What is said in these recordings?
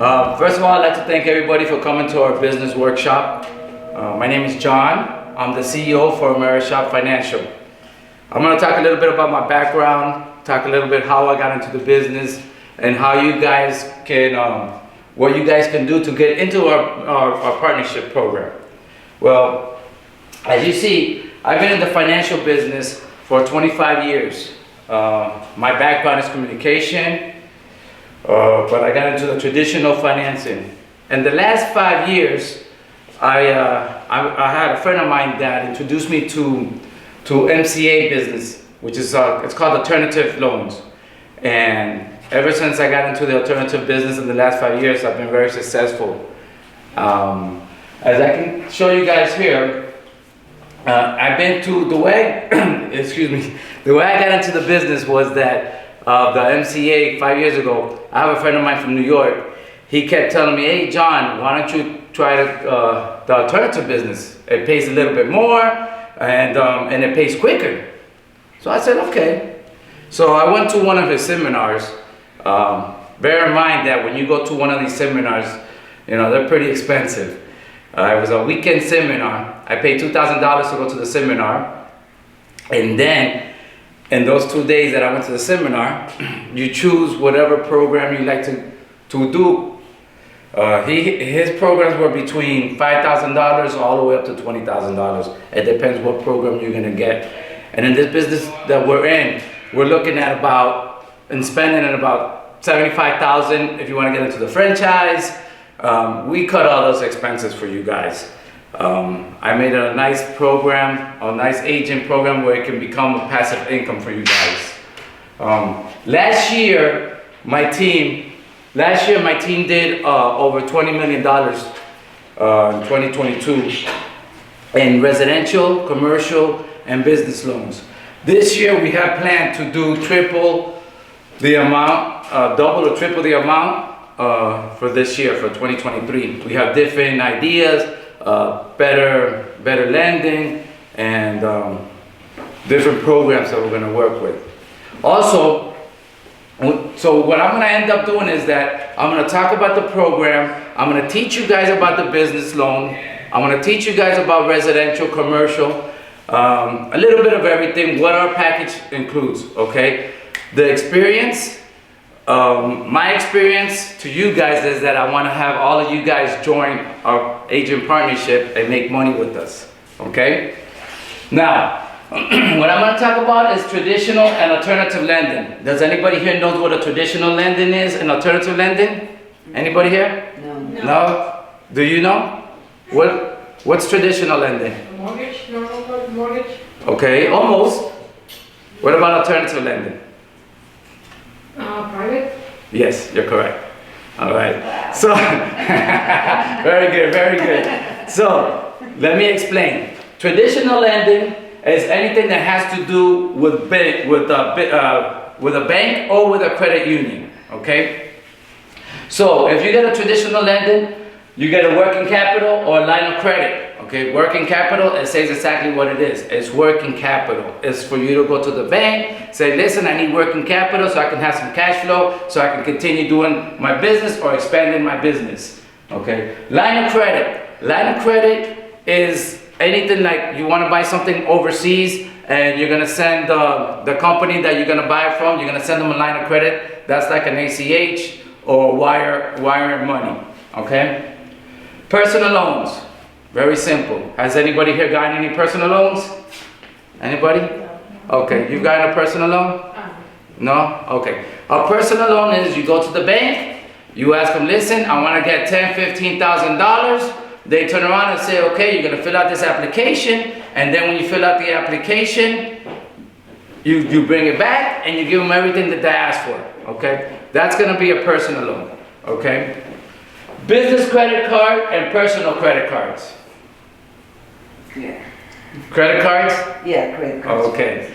First of all, I'd like to thank everybody for coming to our business workshop. My name is John. I'm the CEO for Amerishop Financial. I'm going to talk a little bit about my background, talk a little bit how I got into the business, and how you guys can, what you guys can do to get into our partnership program. Well, as you see, I've been in the financial business for 25 years. My background is communication, but I got into the traditional financing. In the last 5 years, I had a friend of mine that introduced me to MCA business, which is it's called alternative loans. And ever since I got into the alternative business in the last 5 years, I've been very successful. As I can show you guys here, I've been to the way, excuse me, the way I got into the business was that the MCA 5 years ago, I have a friend of mine from New York. He kept telling me, hey John, why don't you try the alternative business? It pays a little bit more and it pays quicker. So I said, okay. So I went to one of his seminars. Bear in mind that when you go to one of these seminars, you know, they're pretty expensive. It was a weekend seminar. I paid $2,000 to go to the seminar. And then in those 2 days that I went to the seminar, you choose whatever program you like to do. His programs were between $5,000 all the way up to $20,000. It depends what program you're gonna get. And in this business that we're in, we're looking at spending about $75,000 if you want to get into the franchise. We cut all those expenses for you guys. I made a nice program, a nice agent program where it can become a passive income for you guys. Last year, my team did over $20 million in 2022 in residential, commercial, and business loans. This year we have planned to do triple the amount, double or triple the amount for this year, for 2023. We have different ideas, better lending, and different programs that we're going to work with. Also, so what I'm going to end up doing is that I'm going to talk about the program. I'm going to teach you guys about the business loan. I'm going to teach you guys about residential, commercial, a little bit of everything, what our package includes, okay? The experience, my experience to you guys is that I want to have all of you guys join our agent partnership and make money with us, okay? Now, what I'm going to talk about is traditional and alternative lending. Does anybody here know what a traditional lending is and alternative lending? Anybody here? No. No? Do you know? What's traditional lending? Mortgage, normal mortgage. Okay, almost. What about alternative lending? Private. Yes, you're correct. All right. So, very good, very good. So, let me explain. Traditional lending is anything that has to do with a bank or with a credit union. Okay. So, if you get a traditional lending, you get a working capital or a line of credit. Okay, working capital, it says exactly what it is. It's working capital. It's for you to go to the bank, say, listen, I need working capital so I can have some cash flow, so I can continue doing my business or expanding my business. Okay, line of credit. Line of credit is anything like you want to buy something overseas and you're going to send the company that you're going to buy it from, you're going to send them a line of credit. That's like an ACH or wire money. Okay. Personal loans, very simple. Has anybody here gotten any personal loans? Anybody? Okay, you've gotten a personal loan? No? Okay. A personal loan is you go to the bank, you ask them, listen, I want to get $10,000, $15,000. They turn around and say, okay, you're going to fill out this application, and then when you fill out the application, you bring it back and you give them everything that they asked for. Okay? That's going to be a personal loan. Okay? Business credit card and personal credit cards. Yeah. Credit cards? Yeah, credit cards. Okay.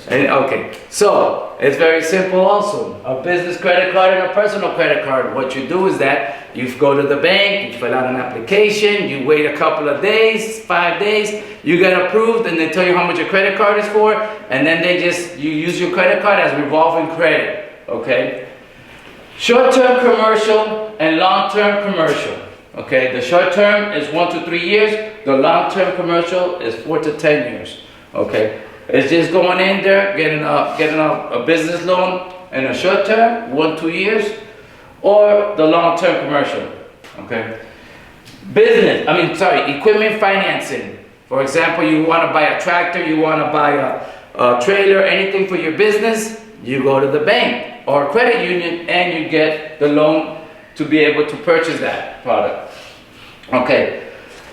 Okay. So, it's very simple also. A business credit card and a personal credit card. What you do is that you go to the bank, you fill out an application, you wait a couple of days, 5 days, you get approved, and they tell you how much your credit card is for, and then you use your credit card as revolving credit. Okay? Short-term commercial and long-term commercial. Okay, the short-term is 1 to 3 years. The long-term commercial is 4 to 10 years. Okay, it's just going in there, getting a business loan in a short-term, 1 to 2 years, or the long-term commercial. Okay, equipment financing. For example, you want to buy a tractor, you want to buy a trailer, anything for your business, you go to the bank or credit union and you get the loan to be able to purchase that product. Okay,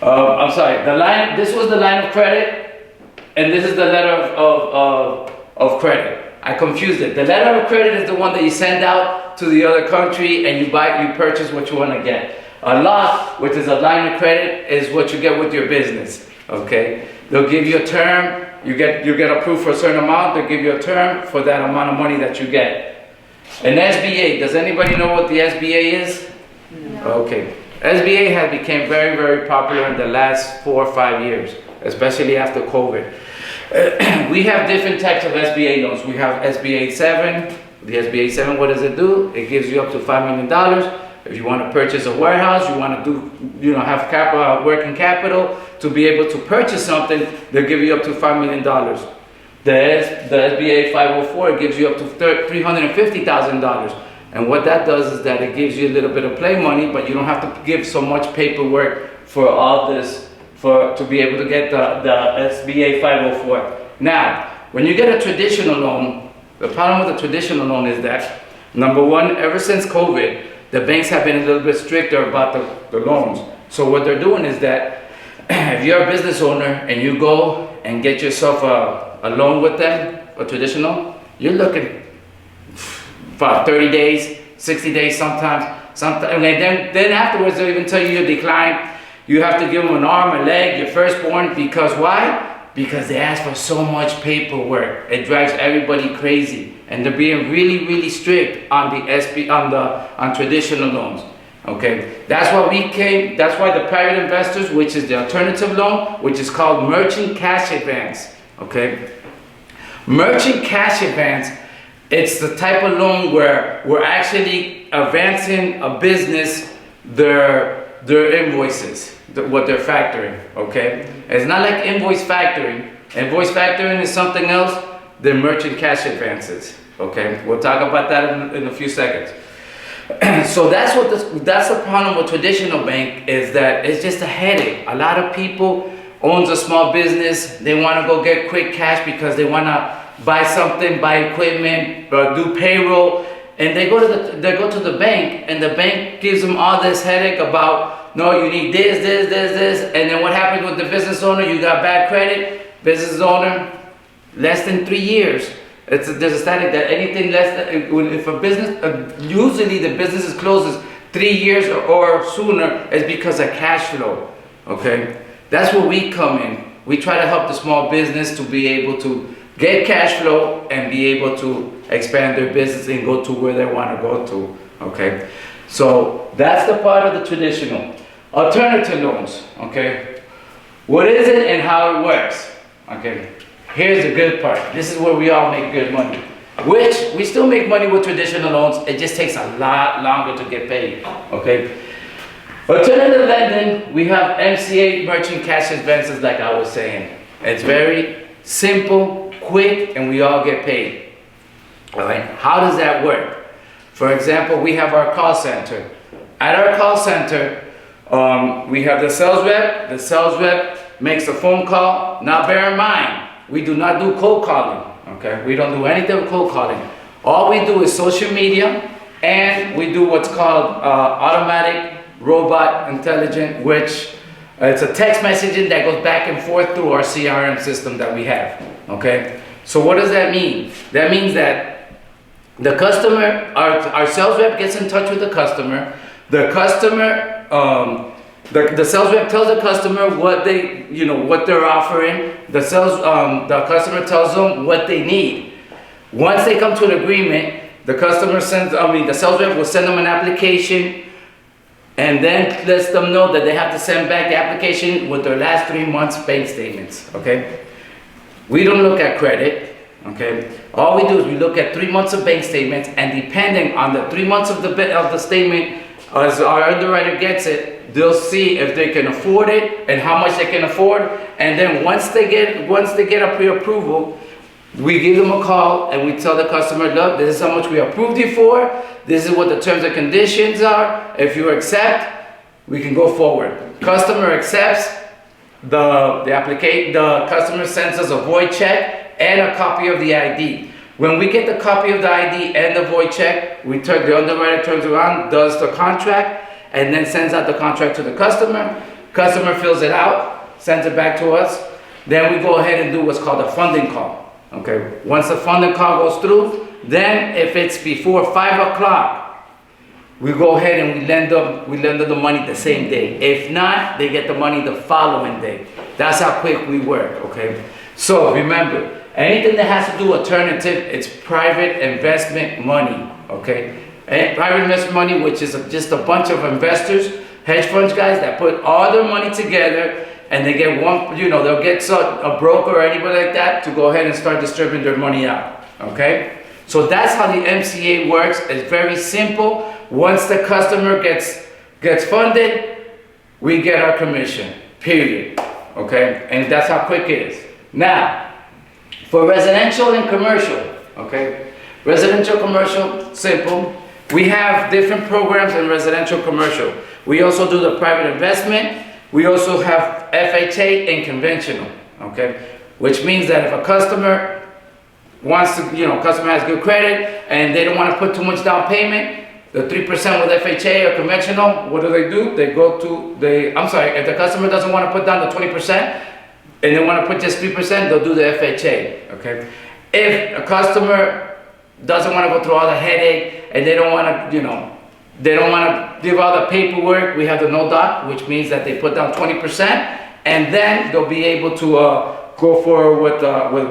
this was the line of credit, and this is the letter of credit. I confused it. The letter of credit is the one that you send out to the other country and you purchase what you want to get. A lot, which is a line of credit, is what you get with your business. Okay, they'll give you a term. You get approved for a certain amount. They'll give you a term for that amount of money that you get. An SBA. Does anybody know what the SBA is? No. Okay, SBA has become very, very popular in the last 4 or 5 years, especially after COVID. We have different types of SBA loans. We have SBA 7. The SBA 7, what does it do? It gives you up to $5 million. If you want to purchase a warehouse, you want to have capital, working capital to be able to purchase something, they'll give you up to $5 million. The SBA 504, it gives you up to $350,000. And what that does is that it gives you a little bit of play money, but you don't have to give so much paperwork for all this to be able to get the SBA 504. Now, when you get a traditional loan, the problem with the traditional loan is that, number one, ever since COVID, the banks have been a little bit stricter about the loans. So what they're doing is that if you're a business owner and you go and get yourself a loan with them, a traditional, you're looking for 30 days, 60 days sometimes. And then afterwards they'll even tell you you decline. You have to give them an arm, a leg, your firstborn, because why? Because they ask for so much paperwork. It drives everybody crazy. And they're being really, really strict on on traditional loans. Okay, that's why the private investors, which is the alternative loan, which is called merchant cash advance. Okay, merchant cash advance, it's the type of loan where we're actually advancing a business their invoices, what they're factoring. Okay, it's not like invoice factoring. Invoice factoring is something else than merchant cash advances. Okay, we'll talk about that in a few seconds. So that's the problem with traditional bank, is that it's just a headache. A lot of people owns a small business. They want to go get quick cash because they want to buy something, buy equipment, do payroll, and they go to the bank, and the bank gives them all this headache about, no, you need this, and then what happens with the business owner? You got bad credit. Business owner, less than 3 years. There's a static that anything less than, if a business, usually the business closes 3 years or sooner, is because of cash flow. Okay, that's where we come in. We try to help the small business to be able to get cash flow and be able to expand their business and go to where they want to go to. Okay, so that's the part of the traditional. Alternative loans. Okay, what is it and how it works? Okay. Here's the good part. This is where we all make good money. Which, we still make money with traditional loans. It just takes a lot longer to get paid. Okay? Alternative lending, we have MCA, merchant cash advances, like I was saying. It's very simple, quick, and we all get paid. Alright? How does that work? For example, we have our call center. At our call center, we have the sales rep. The sales rep makes a phone call. Now bear in mind, we do not do cold calling, okay? We don't do anything with cold calling. All we do is social media, and we do what's called automatic robot intelligent, which it's a text messaging that goes back and forth through our CRM system that we have, okay? So what does that mean? That means that the customer, our sales rep gets in touch with the customer. The customer, the sales rep tells the customer what they're offering. The customer tells them what they need. Once they come to an agreement, the sales rep will send them an application, and then lets them know that they have to send back the application with their last 3 months bank statements. Okay, we don't look at credit. Okay, all we do is we look at 3 months of bank statements, and depending on the 3 months of the statement, as our underwriter gets it, they'll see if they can afford it and how much they can afford. And then once they get a pre-approval, we give them a call and we tell the customer, look, this is how much we approved you for. This is what the terms and conditions are. If you accept, we can go forward. Customer accepts, the customer sends us a void check and a copy of the ID. When we get the copy of the ID and the void check, the underwriter turns around, does the contract, and then sends out the contract to the customer. Customer fills it out, sends it back to us. Then we go ahead and do what's called a funding call. Okay, once the funding call goes through, then if it's before 5 o'clock, we go ahead and we lend them the money the same day. If not, they get the money the following day. That's how quick we work, okay? So remember, anything that has to do alternative, it's private investment money, okay? And private investment money, which is just a bunch of investors, hedge funds guys that put all their money together, and they get they'll get a broker or anybody like that to go ahead and start distributing their money out, okay? So that's how the MCA works. It's very simple. Once the customer gets funded, we get our commission, period, okay? And that's how quick it is. Now, for residential and commercial, okay? Residential, commercial, simple. We have different programs in residential, commercial. We also do the private investment. We also have FHA and conventional, okay? Which means that if a customer wants to, customer has good credit and they don't want to put too much down payment, the 3% with FHA or conventional, what do? If the customer doesn't want to put down the 20% and they want to put just 3%, they'll do the FHA, okay? If a customer doesn't want to go through all the headache and they don't want to, they don't want to give all the paperwork, we have the no doc, which means that they put down 20%, and then they'll be able to go forward with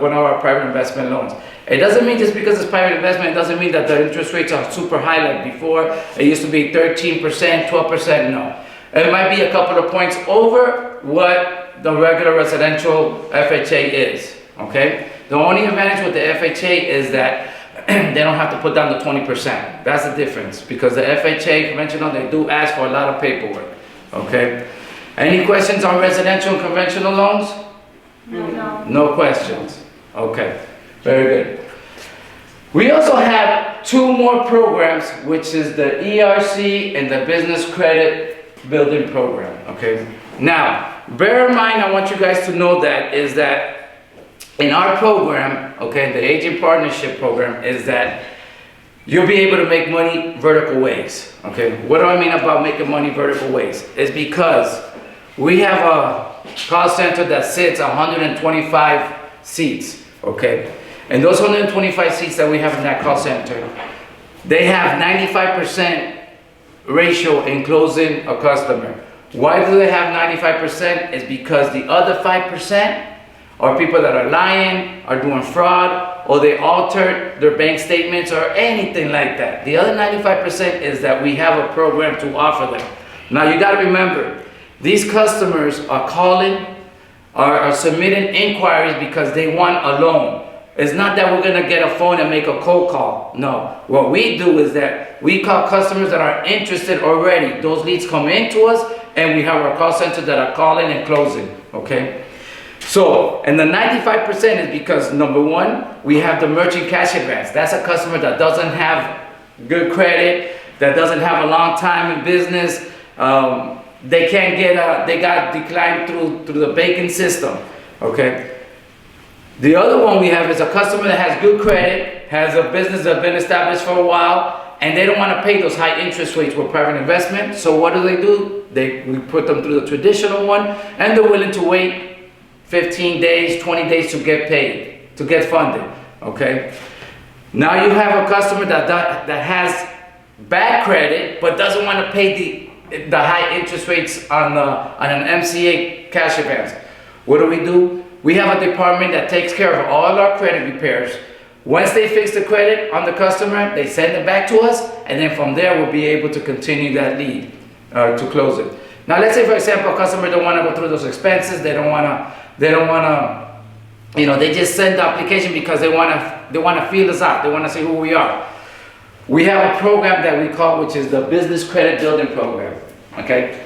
one of our private investment loans. It doesn't mean just because it's private investment, it doesn't mean that the interest rates are super high like before. It used to be 13%, 12%, no. It might be a couple of points over what the regular residential FHA is, okay? The only advantage with the FHA is that they don't have to put down the 20%. That's the difference, because the FHA conventional, they do ask for a lot of paperwork, okay? Any questions on residential and conventional loans? No. No questions. Okay, very good. We also have 2 more programs, which is the ERC and the Business Credit Building Program, okay? Now, bear in mind, I want you guys to know that in our program, okay, the Agent Partnership Program, is that you'll be able to make money vertical ways, okay? What do I mean about making money vertical ways? It's because we have a call center that sits 125 seats, okay? And those 125 seats that we have in that call center, they have 95% ratio in closing a customer. Why do they have 95%? It's because the other 5% are people that are lying, are doing fraud, or they altered their bank statements or anything like that. The other 95% is that we have a program to offer them. Now you gotta remember, these customers are calling, are submitting inquiries because they want a loan. It's not that we're gonna get a phone and make a cold call. No, what we do is that we call customers that are interested already. Those leads come into us and we have our call center that are calling and closing, okay? So, and the 95% is because, number one, we have the merchant cash advance. That's a customer that doesn't have good credit, that doesn't have a long time in business. They can't get, they got declined through the banking system, okay? The other one we have is a customer that has good credit, has a business that's been established for a while, and they don't want to pay those high interest rates with private investment. So what do? We put them through the traditional one, and they're willing to wait 15 days, 20 days to get paid, to get funded, okay? Now you have a customer that has bad credit, but doesn't want to pay the high interest rates on an MCA cash advance. What do? We have a department that takes care of all our credit repairs. Once they fix the credit on the customer, they send it back to us, and then from there we'll be able to continue that lead to close it. Now let's say, for example, a customer don't want to go through those expenses. They don't want to they just send the application because they want to feel us out. They want to see who we are. We have a program that we call, which is the Business Credit Building Program. Okay.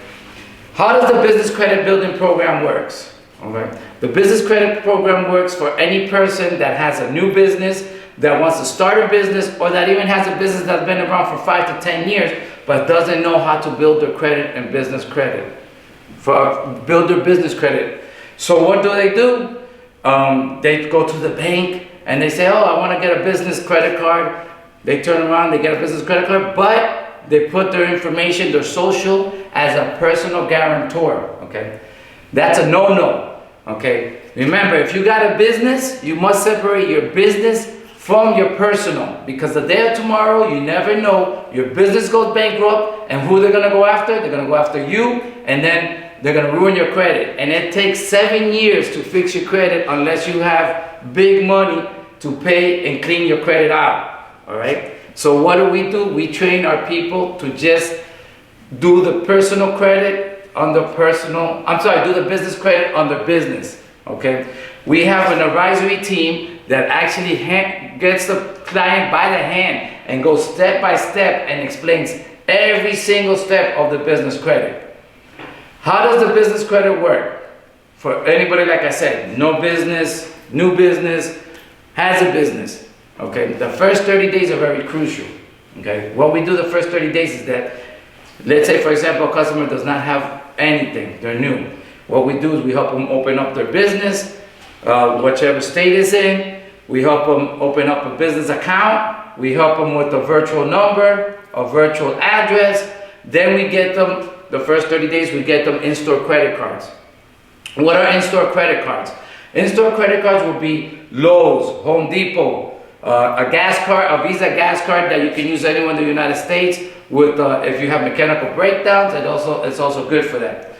How does the Business Credit Building Program works? Okay. The Business Credit Program works for any person that has a new business, that wants to start a business, or that even has a business that's been around for 5 to 10 years, but doesn't know how to build their credit and business credit. Build their business credit. So what do? They go to the bank and they say, oh, I want to get a business credit card. They turn around, they get a business credit card, but they put their information, their social, as a personal guarantor. Okay, that's a no-no. Okay, remember, if you got a business, you must separate your business from your personal, because the day of tomorrow, you never know, your business goes bankrupt, and who they're gonna go after? They're gonna go after you, and then they're gonna ruin your credit. And it takes 7 years to fix your credit unless you have big money to pay and clean your credit out. All right. So what do? We train our people to just do the personal credit on the personal. Do the business credit on the business. Okay. We have an advisory team that actually gets the client by the hand and goes step by step and explains every single step of the business credit. How does the business credit work? For anybody, like I said, no business, new business, has a business. Okay, the first 30 days are very crucial. Okay, what we do the first 30 days is that, let's say for example, a customer does not have anything, they're new. What we do is we help them open up their business, whichever state is in. We help them open up a business account. We help them with a virtual number, a virtual address. Then we get them, the first 30 days, we get them in-store credit cards. What are in-store credit cards? In-store credit cards will be Lowe's, Home Depot, a gas card, a Visa gas card that you can use anywhere in the United States with, if you have mechanical breakdowns, it's also good for that.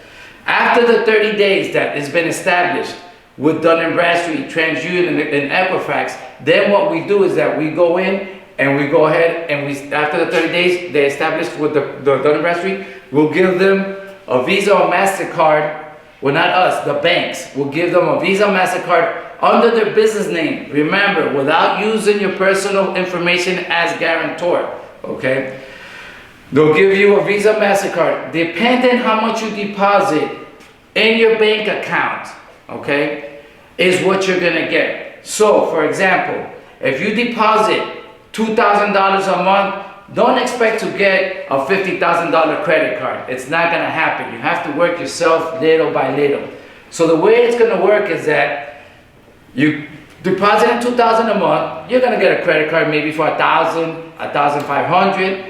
After the 30 days that it's been established with Dun & Bradstreet, TransUnion, and Equifax, then what we do is that we go in and we go ahead and after the 30 days they established with the Dun & Bradstreet, we'll give them a Visa or MasterCard. Well, not us, the banks will give them a Visa, MasterCard under their business name. Remember, without using your personal information as guarantor, okay? They'll give you a Visa, MasterCard, depending how much you deposit in your bank account, okay, is what you're gonna get. So, for example, if you deposit $2,000 a month, don't expect to get a $50,000 credit card. It's not gonna happen. You have to work yourself little by little. So the way it's gonna work is that you deposit $2,000 a month, you're gonna get a credit card maybe for $1,000, $1,500.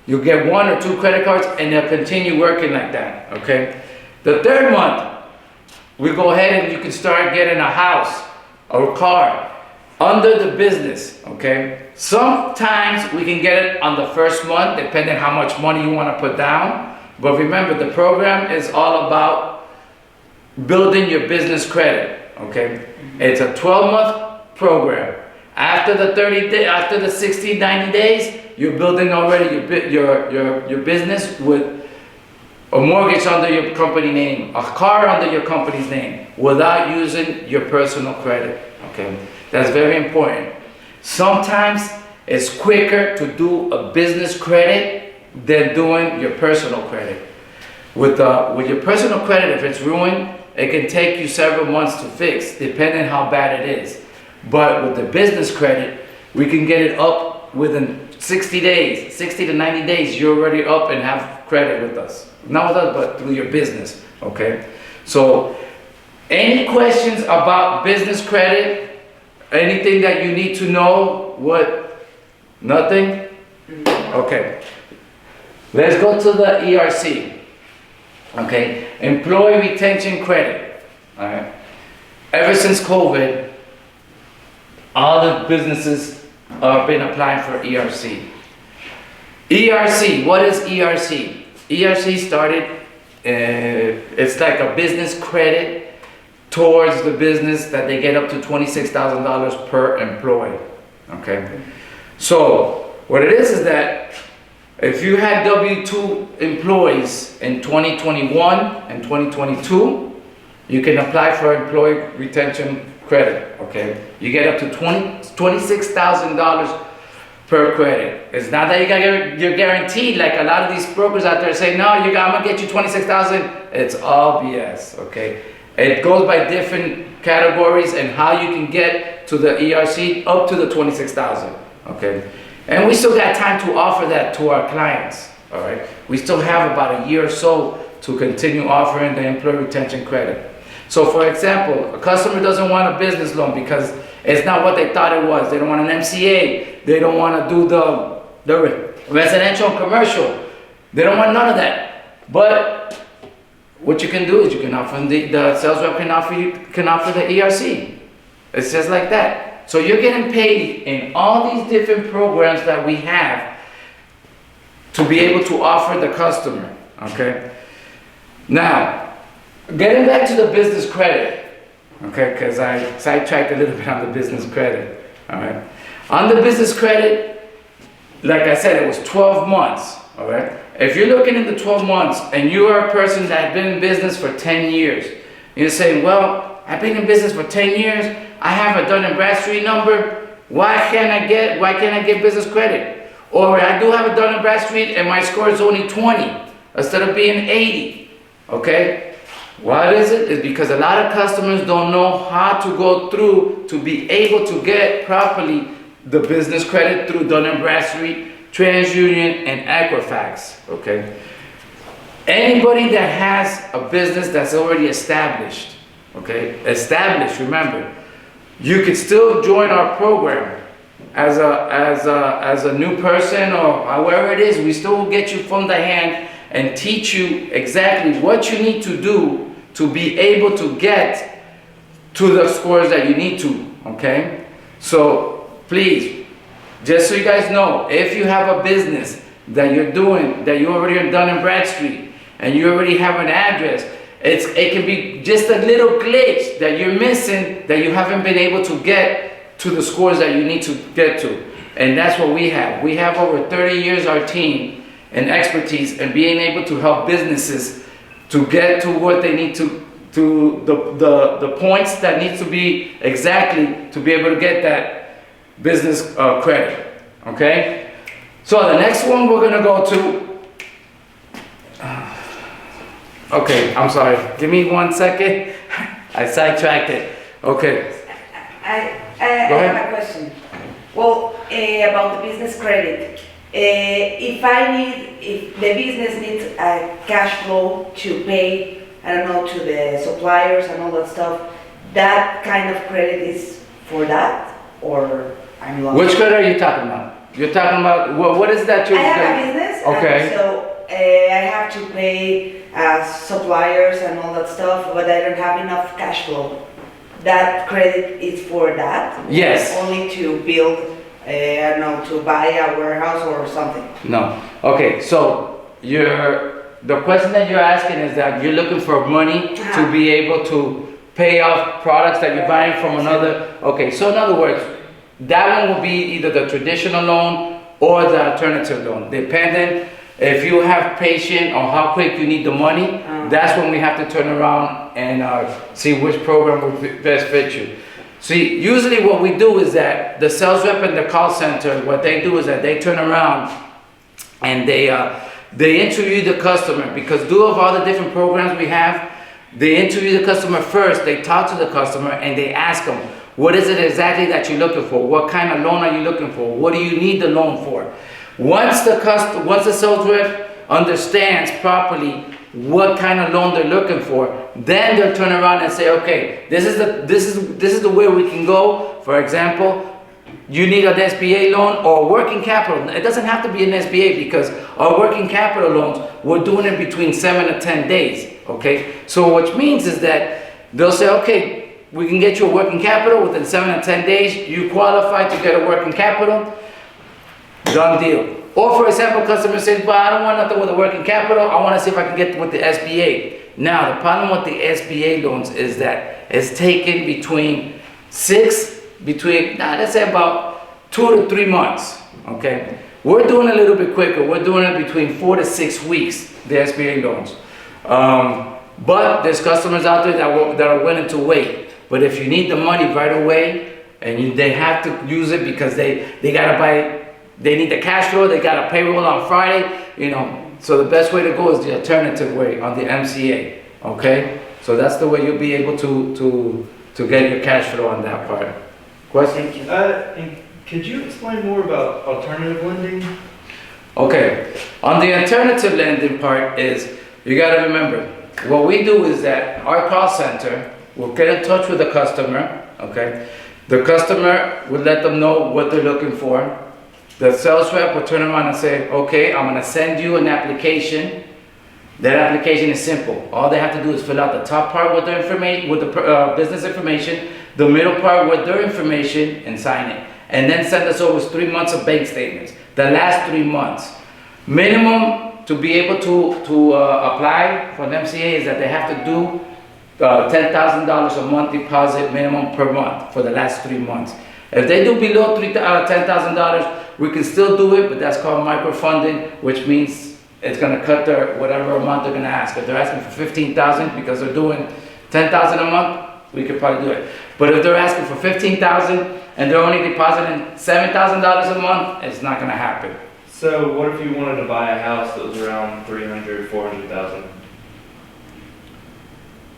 You'll get 1 or 2 credit cards and they'll continue working like that, okay? The third month, we go ahead and you can start getting a house or a car under the business, okay? Sometimes we can get it on the first month, depending how much money you want to put down. But remember, the program is all about building your business credit, okay? It's a 12-month program. After the 30 day, after the 60, 90 days, you're building already your business with a mortgage under your company name, a car under your company's name, without using your personal credit, okay? That's very important. Sometimes it's quicker to do a business credit than doing your personal credit. With your personal credit, if it's ruined, it can take you several months to fix, depending how bad it is. But with the business credit, we can get it up within 60 days, 60 to 90 days, you're already up and have credit with us. Not with us, but through your business, okay? So, any questions about business credit? Anything that you need to know? What? Nothing? Okay. Let's go to the ERC. Okay. Employee retention credit. All right. Ever since COVID, all the businesses have been applying for ERC. ERC. What is ERC? ERC started. It's like a business credit towards the business that they get up to $26,000 per employee, okay? So, what it is that if you had W-2 employees in 2021 and 2022, you can apply for employee retention credit, okay? You get up to $26,000 per credit. It's not that you're guaranteed, like a lot of these brokers out there say, no, I'm gonna get you 26,000. It's all BS, okay? It goes by different categories and how you can get to the ERC up to the 26,000, okay? And we still got time to offer that to our clients, all right? We still have about a year or so to continue offering the employee retention credit. So for example, a customer doesn't want a business loan because it's not what they thought it was. They don't want an MCA. They don't want to do the residential and commercial. They don't want none of that. But what you can do is you can offer the sales rep can offer the ERC. It's just like that. So you're getting paid in all these different programs that we have to be able to offer the customer, okay? Now, getting back to the business credit, okay, because I sidetracked a little bit on the business credit, all right? On the business credit, like I said, it was 12 months, all right? If you're looking into 12 months and you are a person that has been in business for 10 years, you're saying, well, I've been in business for 10 years, I have a Dun & Bradstreet number, why can't I get business credit? Or I do have a Dun & Bradstreet and my score is only 20 instead of being 80, okay? What is it? It's because a lot of customers don't know how to go through to be able to get properly the business credit through Dun & Bradstreet, TransUnion, and Equifax, okay? Anybody that has a business that's already established, okay? Established, remember, you could still join our program as a new person or however it is. We still will get you from the hand and teach you exactly what you need to do to be able to get to the scores that you need to, okay? So please, just so you guys know, if you have a business that you're doing, that you already have done in Bradstreet, and you already have an address, it can be just a little glitch that you're missing, that you haven't been able to get to the scores that you need to get to. And that's what we have. We have over 30 years, our team, and expertise in being able to help businesses to get to what they need to the points that need to be exactly to be able to get that business credit, okay? So the next one we're gonna go to, okay, I'm sorry, give me 1 second. I sidetracked it, okay. I have a question. Well, about the business credit. If the business needs a cash flow to pay, I don't know, to the suppliers and all that stuff, that kind of credit is for that, or I'm lost? Which credit are you talking about? You're talking about, what is that you're... I have a business, okay. And so I have to pay suppliers and all that stuff, but I don't have enough cash flow. That credit is for that? Yes. Only to build, I don't know, to buy a warehouse or something? No. Okay, so the question that you're asking is that you're looking for money to be able to pay off products that you're buying from another. Okay, so in other words, that one will be either the traditional loan or the alternative loan, depending if you have patience or how quick you need the money. That's when we have to turn around and see which program will best fit you. See, usually what we do is that the sales rep in the call center, what they do is that they turn around and they interview the customer, because due of all the different programs we have, they interview the customer first, they talk to the customer and they ask them, what is it exactly that you're looking for? What kind of loan are you looking for? What do you need the loan for? Once the sales rep understands properly what kind of loan they're looking for, then they'll turn around and say, okay, this is the way we can go. For example, you need an SBA loan or working capital. It doesn't have to be an SBA, because our working capital loans, we're doing it between 7 to 10 days, okay? So which means is that they'll say, okay, we can get you a working capital within 7 to 10 days. You qualify to get a working capital, done deal. Or for example, customer says, well, I don't want nothing with a working capital. I want to see if I can get with the SBA. Now, the problem with the SBA loans is that it's taken let's say about 2 to 3 months, okay? We're doing a little bit quicker. We're doing it between 4 to 6 weeks, the SBA loans. But there's customers out there that are willing to wait. But if you need the money right away and they have to use it because they gotta buy, they need the cash flow, they got a payroll on Friday, so the best way to go is the alternative way on the MCA, okay? So that's the way you'll be able to get your cash flow on that part. Question? And could you explain more about alternative lending? Okay, on the alternative lending part is, you gotta remember, what we do is that our call center will get in touch with the customer, okay? The customer will let them know what they're looking for. The sales rep will turn around and say, okay, I'm gonna send you an application. That application is simple. All they have to do is fill out the top part with their information, with the business information, the middle part with their information, and sign it. And then send us over 3 months of bank statements. The last 3 months. Minimum to be able to apply for an MCA is that they have to do $10,000 a month deposit minimum per month for the last 3 months. If they do below $10,000, we can still do it, but that's called microfunding, which means it's going to cut their whatever amount they're going to ask. If they're asking for $15,000 because they're doing $10,000 a month, we could probably do it. But if they're asking for $15,000 and they're only depositing $7,000 a month, it's not going to happen. So what if you wanted to buy a house that was around 300, 400,000?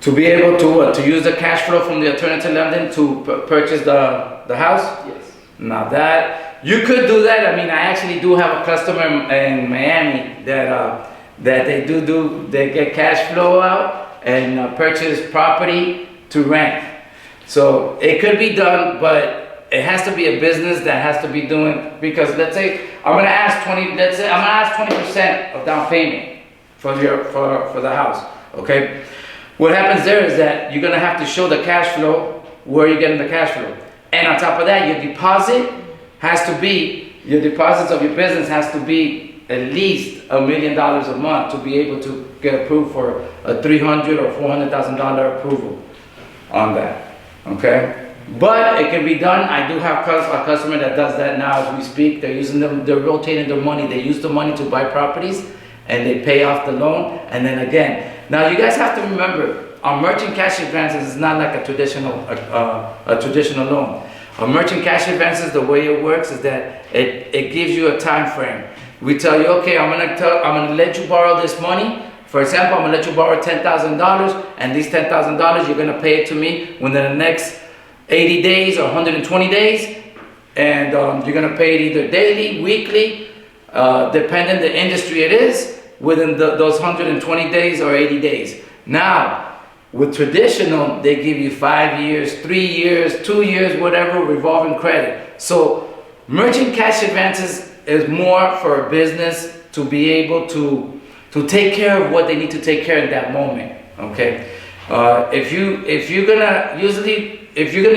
To be able to use the cash flow from the alternative lending to purchase the house? Yes. Now that, you could do that. I mean, I actually do have a customer in Miami that they get cash flow out and purchase property to rent. So it could be done, but it has to be a business that has to be doing, because let's say I'm gonna ask 20% of down payment for the house, okay? What happens there is that you're gonna have to show the cash flow, where you're getting the cash flow. And on top of that, your deposits of your business has to be at least $1 million a month to be able to get approved for a $300,000 or $400,000 approval on that, okay? But it can be done. I do have a customer that does that now as we speak. They're rotating their money. They use the money to buy properties and they pay off the loan. And then again, now you guys have to remember, our merchant cash advances is not like a traditional loan. A merchant cash advances, the way it works is that it gives you a time frame. We tell you, okay, I'm gonna let you borrow this money. For example, I'm gonna let you borrow $10,000, and these $10,000 you're gonna pay it to me within the next 80 days or 120 days, and you're gonna pay it either daily, weekly, depending the industry it is, within those 120 days or 80 days. Now, with traditional, they give you 5 years, 3 years, 2 years, whatever, revolving credit. So merchant cash advances is more for a business to be able to take care of what they need to take care of in that moment. Okay, if you're gonna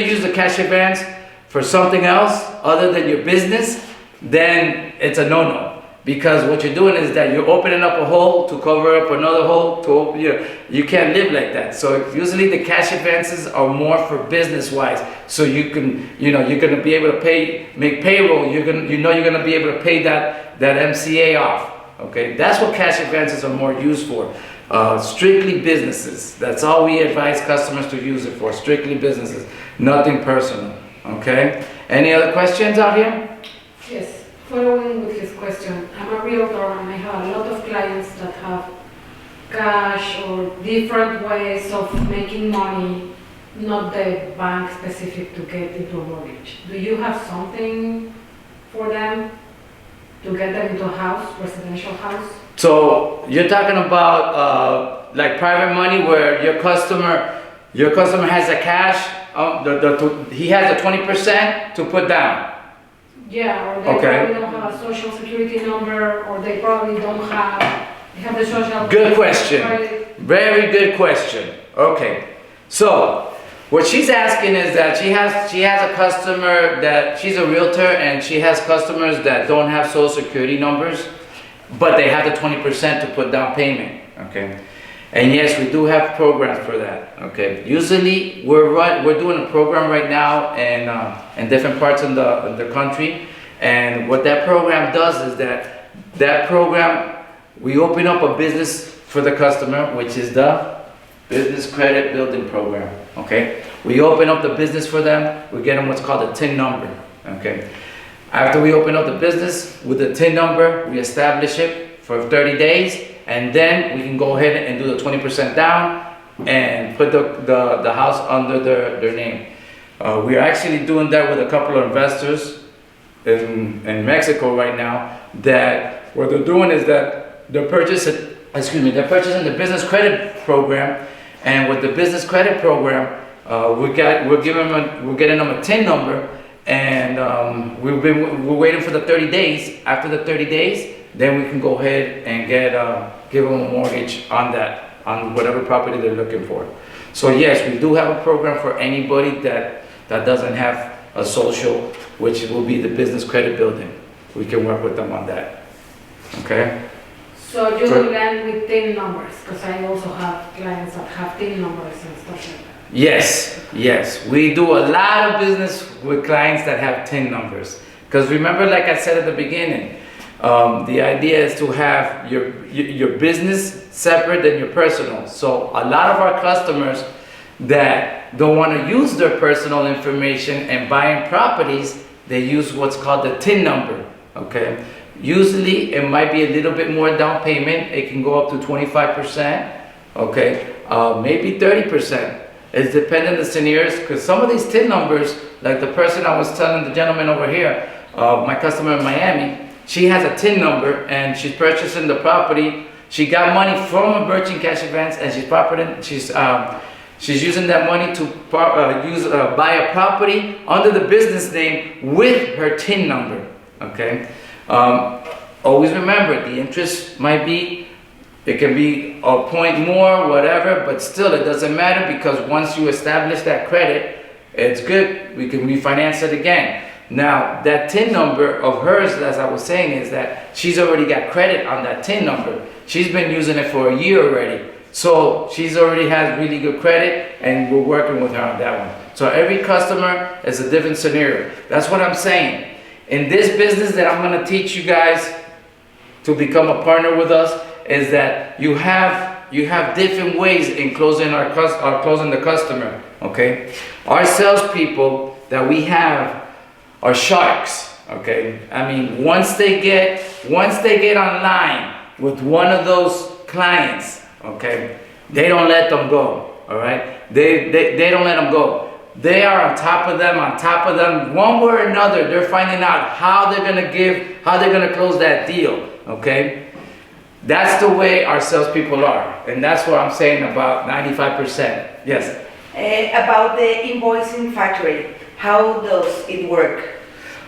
use the cash advance for something else other than your business, then it's a no-no. Because what you're doing is that you're opening up a hole to cover up another hole to open. You can't live like that. So usually the cash advances are more for business-wise. So you can, you're gonna be able to make payroll. You're gonna be able to pay that MCA off. Okay, that's what cash advances are more used for. Strictly businesses. That's all we advise customers to use it for. Strictly businesses, nothing personal. Okay. Any other questions out here? Yes. Following with his question, I'm a realtor and I have a lot of clients that have cash or different ways of making money, not the bank specific to get into a mortgage. Do you have something for them to get them into a house, residential house? So you're talking about like private money where your customer has the cash, he has a 20% to put down. Yeah, or they probably don't have a social security number, or they probably don't have, they have the social... Good question. Very good question. Okay. So, what she's asking is that she has a customer that, she's a realtor and she has customers that don't have social security numbers, but they have the 20% to put down payment. Okay. And yes, we do have programs for that. Okay. Usually, we're doing a program right now in different parts in the country, and what that program does is that program, we open up a business for the customer, which is the Business Credit Building Program. Okay. We open up the business for them. We get them what's called a TIN number. Okay. After we open up the business with the TIN number, we establish it for 30 days, and then we can go ahead and do the 20% down and put the house under their name. We are actually doing that with a couple of investors in Mexico right now, that what they're doing is that they're purchasing the business credit program, and with the business credit program, we're getting them a TIN number, and we're waiting for the 30 days. After the 30 days, then we can go ahead and give them a mortgage on whatever property they're looking for. So yes, we do have a program for anybody that doesn't have a social, which will be the business credit building. We can work with them on that. Okay? So you will land with TIN numbers, because I also have clients that have TIN numbers and stuff like that. Yes. We do a lot of business with clients that have TIN numbers. Because remember, like I said at the beginning, the idea is to have your business separate than your personal. So a lot of our customers that don't want to use their personal information and buying properties, they use what's called the TIN number. Okay. Usually it might be a little bit more down payment. It can go up to 25%. Okay. Maybe 30%. It's depending on the scenarios, because some of these TIN numbers, like the person I was telling the gentleman over here, my customer in Miami, she has a TIN number and she's purchasing the property. She got money from a Virgin Cash Advance, and she's using that money to buy a property under the business name with her TIN number. Okay. Always remember, the interest might be, it can be a point more, whatever, but still it doesn't matter, because once you establish that credit, it's good. We can refinance it again. Now, that TIN number of hers, as I was saying, is that she's already got credit on that TIN number. She's been using it for a year already. So she's already has really good credit, and we're working with her on that one. So every customer is a different scenario. That's what I'm saying. In this business that I'm going to teach you guys to become a partner with us, is that you have different ways in closing closing the customer. Okay, our salespeople that we have are sharks. Okay, I mean, once they get online with one of those clients, okay, they don't let them go. All right, they don't let them go. They are on top of them, one way or another. They're finding out how they're gonna close that deal. Okay. That's the way our salespeople are, and that's what I'm saying about 95%. Yes. About the invoicing factory, how does it work?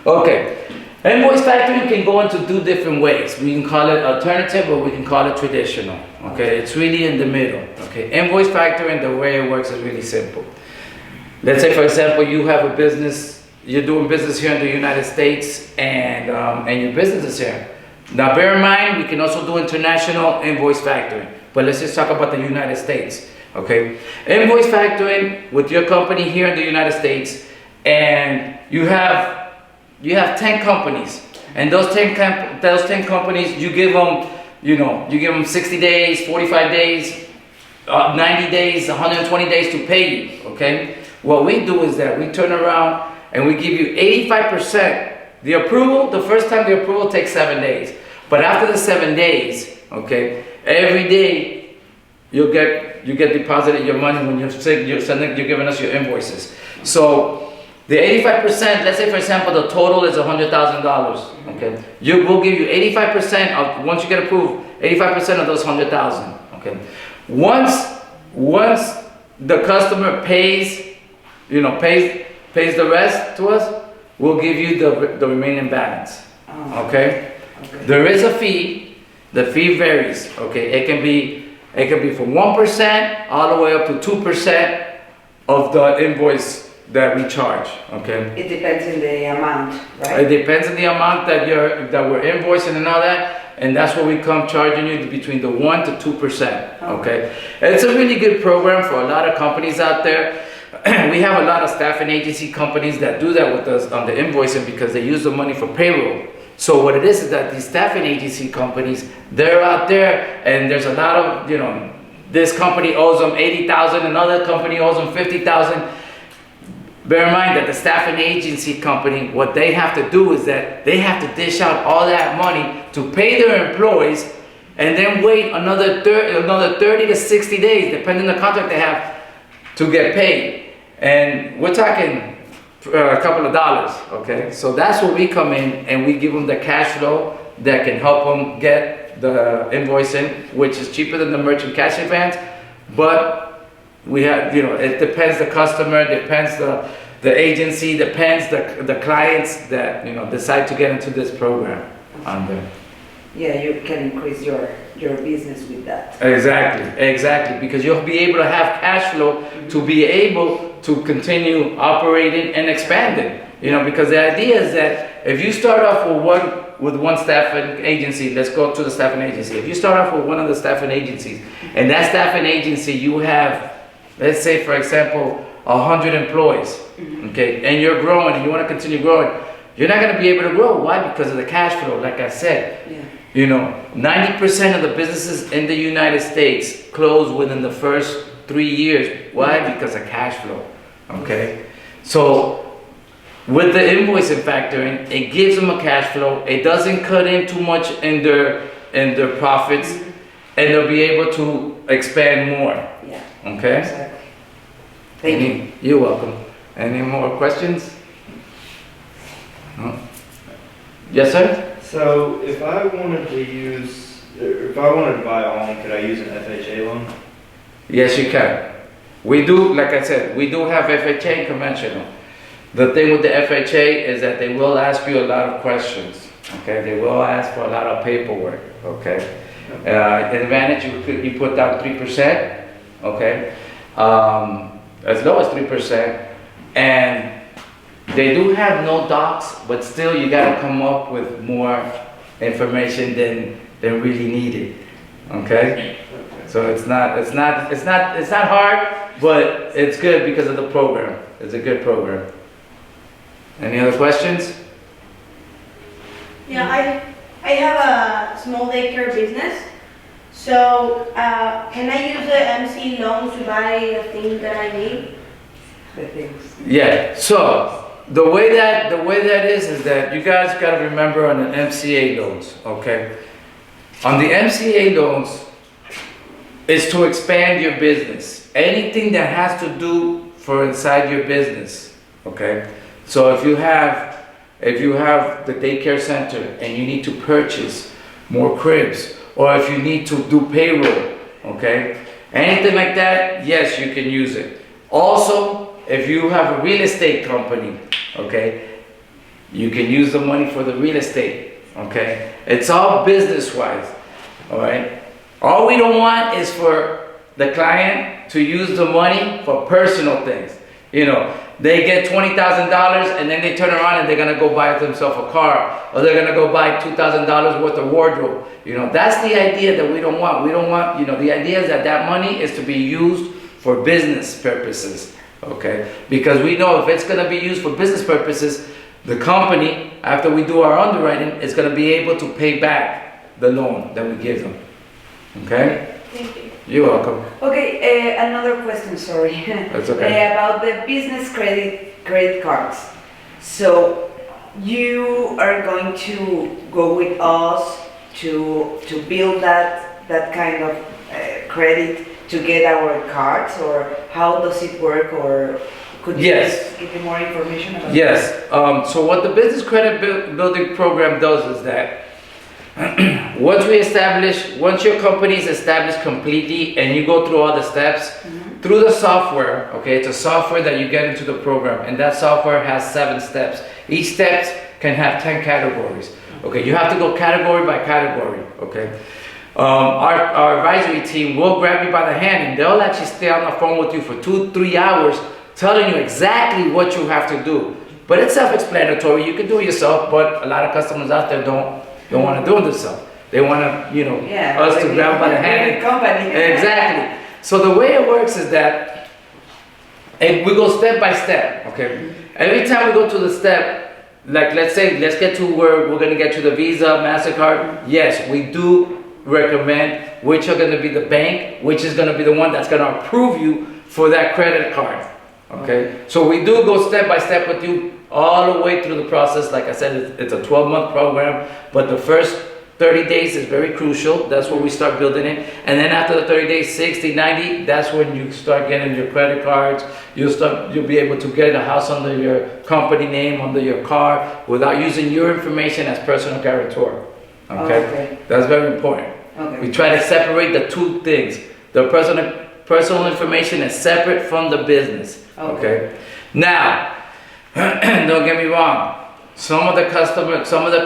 Okay, invoice factoring can go into two different ways. We can call it alternative, or we can call it traditional. Okay, it's really in the middle. Okay, invoice factoring, the way it works is really simple. Let's say, for example, you have a business, you're doing business here in the United States, and your business is here. Now, bear in mind, we can also do international invoice factoring, but let's just talk about the United States, okay? Invoice factoring with your company here in the United States, and you have 10 companies, and those 10 companies, you give them 60 days, 45 days, 90 days, 120 days to pay you, okay? What we do is that we turn around and we give you 85%. The approval, the first time the approval takes 7 days. But after the 7 days, okay, every day you get deposited your money when you're giving us your invoices. So the 85%, let's say for example the total is $100,000. Okay, we'll give you 85% of, once you get approved, 85% of those 100,000. Okay, once the customer pays the rest to us, we'll give you the remaining balance. Okay? There is a fee. The fee varies. Okay? It can be from 1% all the way up to 2% of the invoice that we charge. Okay? It depends on the amount, right? It depends on the amount that we're invoicing and all that, and that's what we come charging you between the 1 to 2%. Okay? And it's a really good program for a lot of companies out there. We have a lot of staffing agency companies that do that with us on the invoicing, because they use the money for payroll. So what it is that these staffing agency companies, they're out there, and there's a lot of, this company owes them $80,000, another company owes them $50,000. bear in mind that the staffing agency company, what they have to do is that they have to dish out all that money to pay their employees and then wait another 30 to 60 days, depending on the contract they have, to get paid. And we're talking a couple of dollars, okay? So that's where we come in and we give them the cash flow that can help them get the invoicing, which is cheaper than the merchant cash advance, but we have, it depends the customer, depends the agency, depends the clients that, decide to get into this program on there. Yeah, you can increase your business with that. Exactly, because you'll be able to have cash flow to be able to continue operating and expanding. Because the idea is that if you start off with one staffing agency, let's go to the staffing agency. If you start off with one of the staffing agencies, and that staffing agency you have, let's say for example, 100 employees, okay, and you're growing and you want to continue growing, you're not going to be able to grow. Why? Because of the cash flow, like I said. Yeah. 90% of the businesses in the United States close within the first 3 years. Why? Because of cash flow. Okay? So, with the invoicing factoring, it gives them a cash flow. It doesn't cut in too much in their profits, and they'll be able to expand more. Yeah. Okay? Exactly. Thank you. You're welcome. Any more questions? No? Yes, sir? So if I wanted to buy a home, could I use an FHA loan? Yes, you can. We do, like I said, we do have FHA conventional. The thing with the FHA is that they will ask you a lot of questions. Okay, they will ask for a lot of paperwork. Okay, advantage you put down 3%. Okay, as low as 3%, and they do have no docs, but still you gotta come up with more information than really needed. Okay? So it's not hard, but it's good because of the program. It's a good program. Any other questions? Yeah, I have a small daycare business. So can I use the MC loans to buy a thing that I need? The things. Yeah. So the way that is that you guys got to remember on the MCA loans, okay? On the MCA loans is to expand your business. Anything that has to do for inside your business, okay? So if you have the daycare center and you need to purchase more cribs, or if you need to do payroll, okay? Anything like that, yes, you can use it. Also, if you have a real estate company, okay, you can use the money for the real estate, okay? It's all business-wise, all right? All we don't want is for the client to use the money for personal things. They get $20,000 and then they turn around and they're gonna go buy themselves a car, or they're gonna go buy $2,000 worth of wardrobe. That's the idea that we don't want. We don't want, the idea is that money is to be used for business purposes, okay? Because we know if it's gonna be used for business purposes, the company, after we do our underwriting, is gonna be able to pay back the loan that we give them, okay? Thank you. You're welcome. Okay, another question, sorry. That's okay. About the business credit cards. So you are going to go with us to build that kind of credit to get our cards, or how does it work, or could you Yes. give me more information about Yes. So what the business credit building program does is that once your company is established completely and you go through all the steps, through the software, okay, it's a software that you get into the program, and that software has 7 steps. Each step can have 10 categories. Okay, you have to go category by category, okay? Our advisory team will grab you by the hand and they'll actually stay on the phone with you for 2-3 hours telling you exactly what you have to do. But it's self-explanatory, you can do it yourself, but a lot of customers out there don't want to do it themselves. They want to, us to grab by the hand. Company. Exactly. So the way it works is that we go step by step, okay? Every time we go to the step, like let's get to where we're going to get to the Visa, MasterCard. Yes, we do recommend which are going to be the bank, which is going to be the one that's going to approve you for that credit card, Okay, so we do go step by step with you all the way through the process. Like I said, it's a 12-month program, but the first 30 days is very crucial. That's where we start building it. And then after the 30 days, 60, 90, that's when you start getting your credit cards. You'll be able to get a house under your company name, under your car, without using your information as personal guarantor. Okay? That's very important. Okay. We try to separate the two things. The personal information is separate from the business. Okay? Now, don't get me wrong. Some of the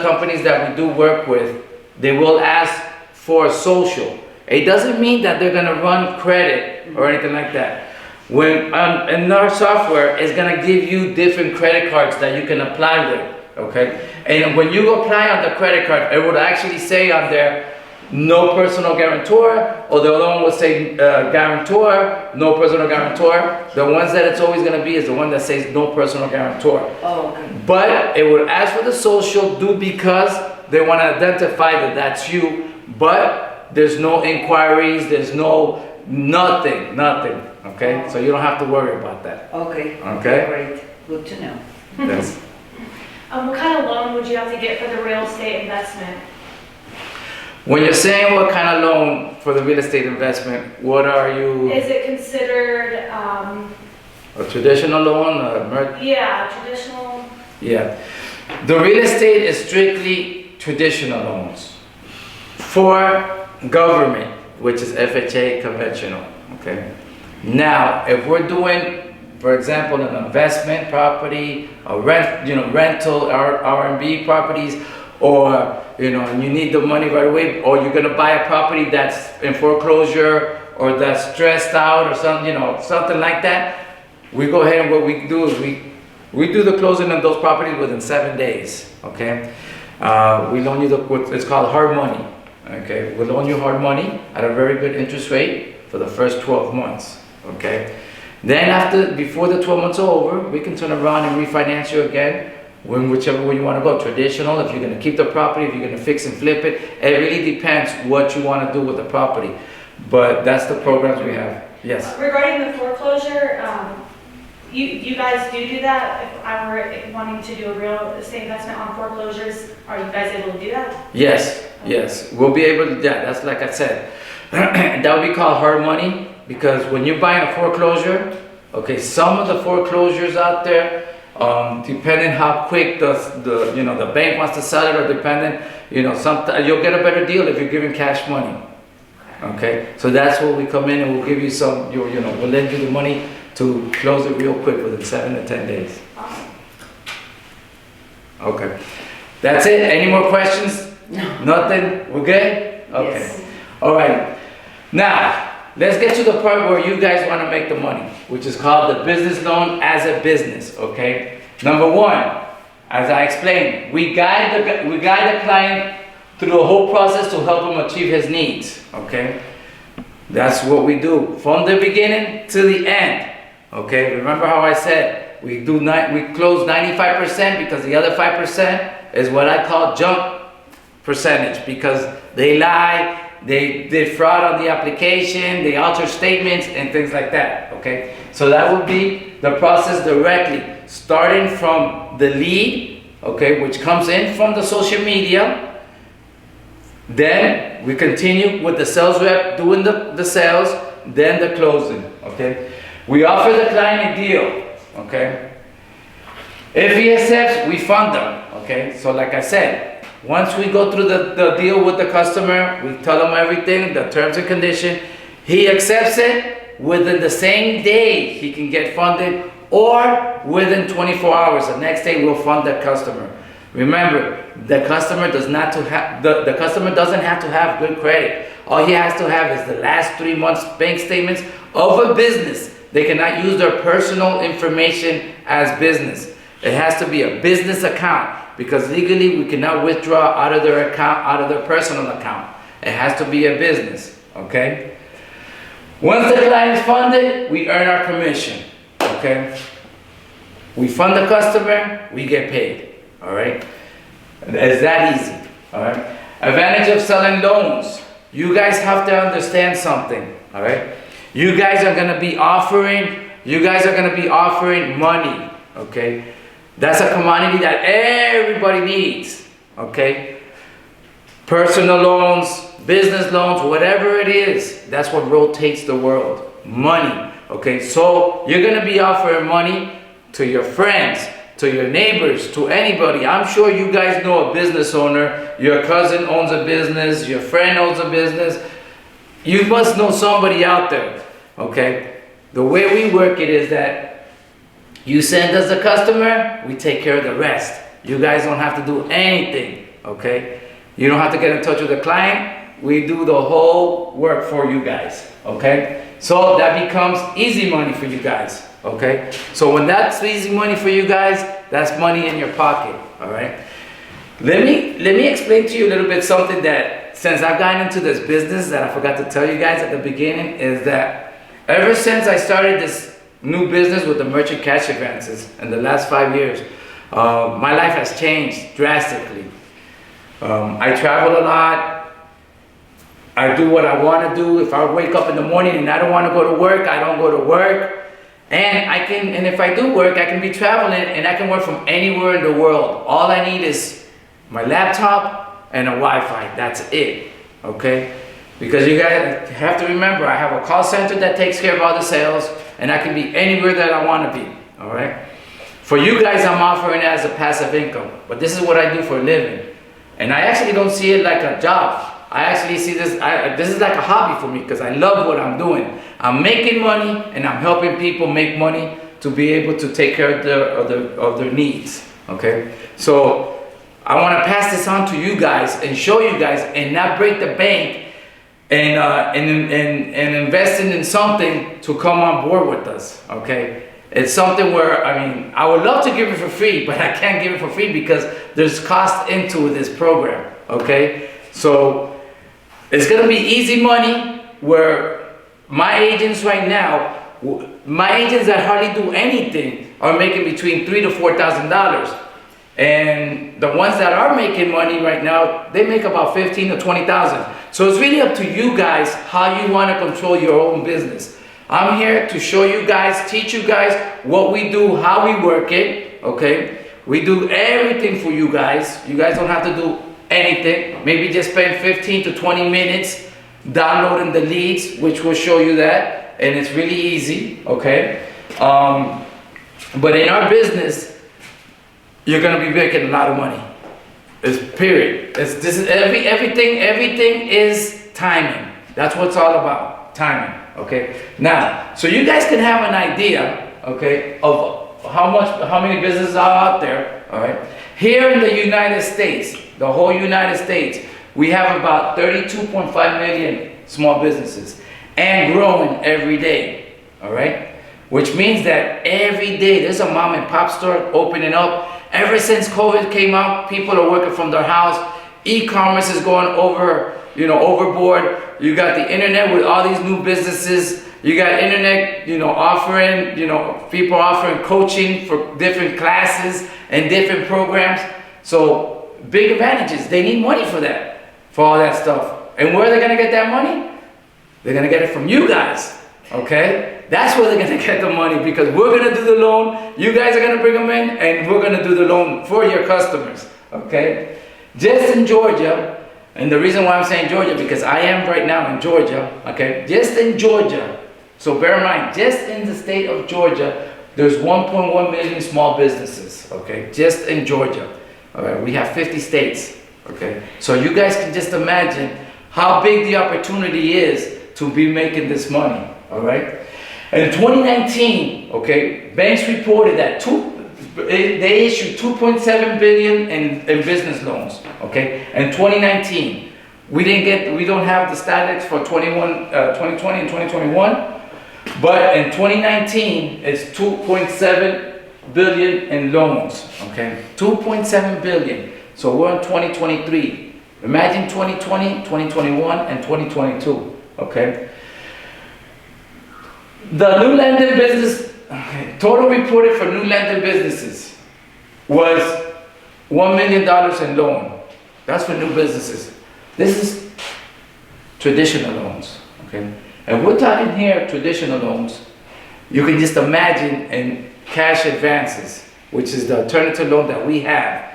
companies that we do work with, they will ask for social. It doesn't mean that they're gonna run credit or anything like that. When in our software, it's gonna give you different credit cards that you can apply with. Okay? And when you apply on the credit card, it would actually say on there, no personal guarantor, or the other one will say guarantor, no personal guarantor. The ones that it's always going to be is the one that says no personal guarantor. Oh, okay. But it would ask for the social due because they want to identify that that's you, but there's no inquiries, there's nothing, okay? So you don't have to worry about that. Okay. Okay? Great. Good to know. Yes. What kind of loan would you have to get for the real estate investment? When you're saying what kind of loan for the real estate investment, what are you? Is it considered, A traditional loan? traditional? Yeah. The real estate is strictly traditional loans for government, which is FHA conventional. Okay. Now, if we're doing, for example, an investment property, a rental, R&B properties, or and you need the money right away, or you're gonna buy a property that's in foreclosure or that's stressed out or something, something like that. We go ahead and what we do is we do the closing on those properties within 7 days. Okay, we loan you what it's called hard money. Okay, we loan you hard money at a very good interest rate for the first 12 months. Okay, then before the 12 months are over, we can turn around and refinance you again. Whichever way you want to go, traditional, if you're going to keep the property, if you're going to fix and flip it, it really depends what you want to do with the property. But that's the programs we have. Yes. Regarding the foreclosure, you guys do that? If I were wanting to do a real estate investment on foreclosures, are you guys able to do that? Yes, yes. We'll be able to do that. That's like I said. That would be called hard money because when you're buying a foreclosure, okay, some of the foreclosures out there, depending how quick the bank wants to sell it, or depending, sometimes you'll get a better deal if you're giving cash money. Okay, so that's where we come in and we'll give you some, we'll lend you the money to close it real quick within 7 to 10 days. Okay, that's it. Any more questions? No. Nothing? We're good? Okay. Yes. All right. Now, let's get to the part where you guys want to make the money, which is called the business loan as a business, okay? Number one, as I explained, we guide the client through the whole process to help him achieve his needs, okay? That's what we do from the beginning to the end, okay? Remember how I said we close 95% because the other 5% is what I call junk percentage because they lie. They did fraud on the application, they alter statements and things like that, okay? So that would be the process directly, starting from the lead, okay, which comes in from the social media. Then we continue with the sales rep doing the sales, then the closing, okay? We offer the client a deal, okay? If he accepts, we fund them, okay? So like I said, once we go through the deal with the customer, we tell him everything, the terms and conditions. He accepts it, within the same day he can get funded, or within 24 hours. The next day we'll fund that customer. Remember, the customer doesn't have to have good credit. All he has to have is the last 3 months bank statements of a business. They cannot use their personal information as business. It has to be a business account. Because legally we cannot withdraw out of their account, out of their personal account. It has to be a business, okay? Once the client is funded, we earn our commission, okay? We fund the customer, we get paid, all right? It's that easy, all right? Advantage of selling loans. You guys have to understand something, all right? You guys are gonna be offering you guys are gonna be offering money, okay? That's a commodity that everybody needs, okay? Personal loans, business loans, whatever it is, that's what rotates the world, money, okay? So you're gonna be offering money to your friends, to your neighbors, to anybody. I'm sure you guys know a business owner, your cousin owns a business, your friend owns a business. You must know somebody out there, okay? The way we work it is that you send us a customer, we take care of the rest. You guys don't have to do anything, okay? You don't have to get in touch with the client. We do the whole work for you guys, okay? So that becomes easy money for you guys, okay? So when that's easy money for you guys, that's money in your pocket, all right? Let me explain to you a little bit something that, since I've gotten into this business, that I forgot to tell you guys at the beginning, is that ever since I started this new business with the merchant cash advances in the last 5 years, my life has changed drastically. I travel a lot. I do what I want to do. If I wake up in the morning and I don't want to go to work, I don't go to work. And if I do work, I can be traveling and I can work from anywhere in the world. All I need is my laptop and a Wi-Fi. That's it, okay? Because you guys have to remember, I have a call center that takes care of all the sales, and I can be anywhere that I want to be, all right? For you guys, I'm offering it as a passive income, but this is what I do for a living. And I actually don't see it like a job. I actually see this, this is like a hobby for me because I love what I'm doing. I'm making money and I'm helping people make money to be able to take care of their needs, okay? So I want to pass this on to you guys and show you guys and not break the bank and investing in something to come on board with us, okay? It's something where, I mean, I would love to give it for free, but I can't give it for free because there's cost into this program, okay? So it's gonna be easy money where my agents right now, my agents that hardly do anything are making between $3,000 to $4,000. And the ones that are making money right now, they make about $15,000 to $20,000. So it's really up to you guys how you wanna control your own business. I'm here to show you guys, teach you guys what we do, how we work it, okay? We do everything for you guys. You guys don't have to do anything. Maybe just spend 15 to 20 minutes downloading the leads, which will show you that. And it's really easy, okay? But in our business, you're gonna be making a lot of money. It's period. Everything is timing. That's what it's all about, timing. Okay, now, so you guys can have an idea, okay, of how many businesses are out there, all right? Here in the United States, the whole United States, we have about 32.5 million small businesses and growing every day, all right? Which means that every day there's a mom and pop store opening up. Ever since COVID came out, people are working from their house. E-commerce is going overboard. You got the internet with all these new businesses. You got internet, offering, people offering coaching for different classes and different programs. So big advantages. They need money for that, for all that stuff. And where are they gonna get that money? They're gonna get it from you guys, okay? That's where they're gonna get the money because we're gonna do the loan. You guys are gonna bring them in and we're gonna do the loan for your customers, okay? Just in Georgia, and the reason why I'm saying Georgia, because I am right now in Georgia, okay? Just in Georgia, so bear in mind, just in the state of Georgia, there's 1.1 million small businesses, okay? Just in Georgia, all right? We have 50 states, okay? So you guys can just imagine how big the opportunity is to be making this money, all right? In 2019, okay, banks reported that they issued 2.7 billion in business loans, okay? In 2019, we don't have the statistics for 2020 and 2021, but in 2019, it's 2.7 billion in loans, okay? 2.7 billion. So we're in 2023. Imagine 2020, 2021, and 2022, okay? The new lending business, total reported for new lending businesses was $1 million in loan. That's for new businesses. This is traditional loans, okay? And we're talking here traditional loans. You can just imagine in cash advances, which is the alternative loan that we have.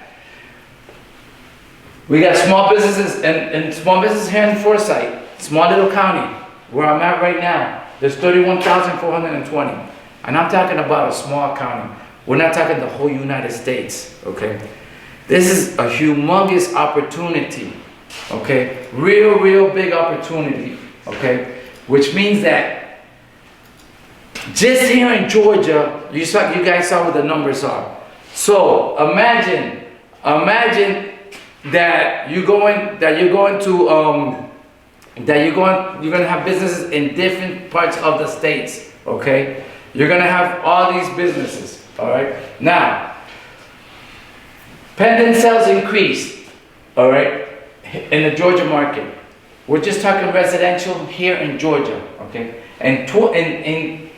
We got small businesses and small businesses here in Forsyth, small little county, where I'm at right now. There's 31,420. And I'm talking about a small county. We're not talking the whole United States, okay? This is a humongous opportunity, okay? Real big opportunity, okay? Which means that just here in Georgia, you guys saw what the numbers are. So imagine that you're going to have businesses in different parts of the states, okay? You're going to have all these businesses, all right? Now, pending sales increased, all right, in the Georgia market. We're just talking residential here in Georgia, okay? And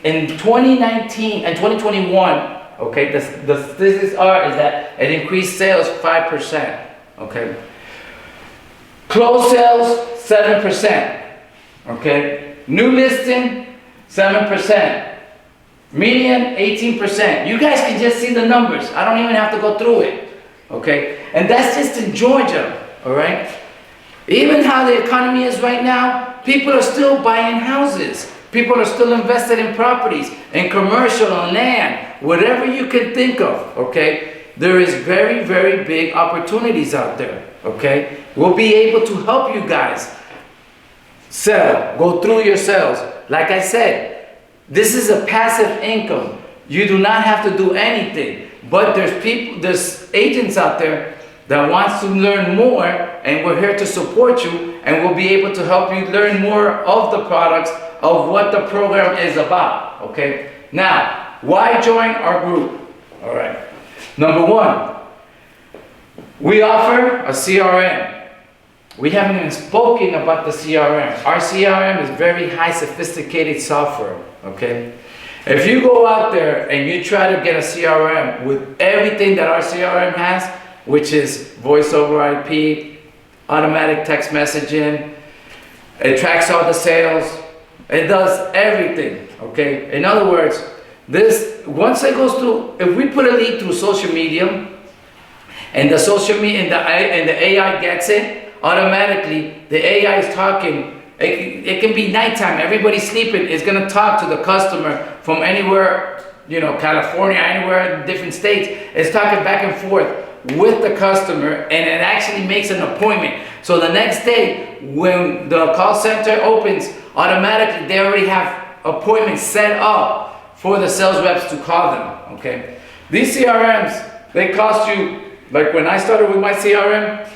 in 2019 and 2021, okay, the statistics are is that it increased sales 5%, okay? Closed sales 7%, okay? New listing 7%. Median 18%. You guys can just see the numbers. I don't even have to go through it, okay? And that's just in Georgia, all right? Even how the economy is right now, people are still buying houses. People are still invested in properties, in commercial, on land, whatever you can think of, okay? There is very big opportunities out there, okay? We'll be able to help you guys sell, go through your sales. Like I said, this is a passive income. You do not have to do anything. But there's agents out there that wants to learn more, and we're here to support you, and we'll be able to help you learn more of the products of what the program is about, okay? Now, why join our group? All right. Number one, we offer a CRM. We haven't even spoken about the CRM. Our CRM is very high sophisticated software, okay? If you go out there and you try to get a CRM with everything that our CRM has, which is voice over IP, automatic text messaging, it tracks all the sales, it does everything, okay? In other words, once it goes through, if we put a lead through social media, and the social media and the AI gets it, automatically the AI is talking. It can be nighttime, everybody's sleeping. It's going to talk to the customer from anywhere, California, anywhere, different states. It's talking back and forth with the customer, and it actually makes an appointment. So the next day, when the call center opens, automatically they already have appointments set up for the sales reps to call them, okay? These CRMs, they cost you, like when I started with my CRM,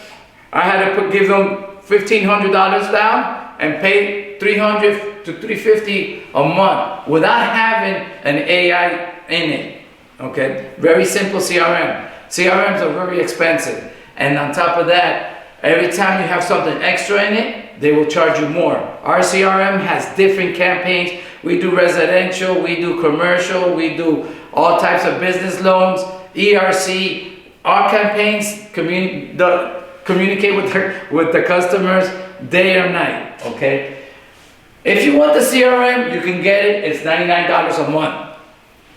I had to give them $1,500 down and pay $300 to $350 a month without having an AI in it, okay? Very simple CRM. CRMs are very expensive. And on top of that, every time you have something extra in it, they will charge you more. Our CRM has different campaigns. We do residential, we do commercial, we do all types of business loans, ERC. Our campaigns communicate with the customers day or night, okay? If you want the CRM, you can get it. It's $99 a month.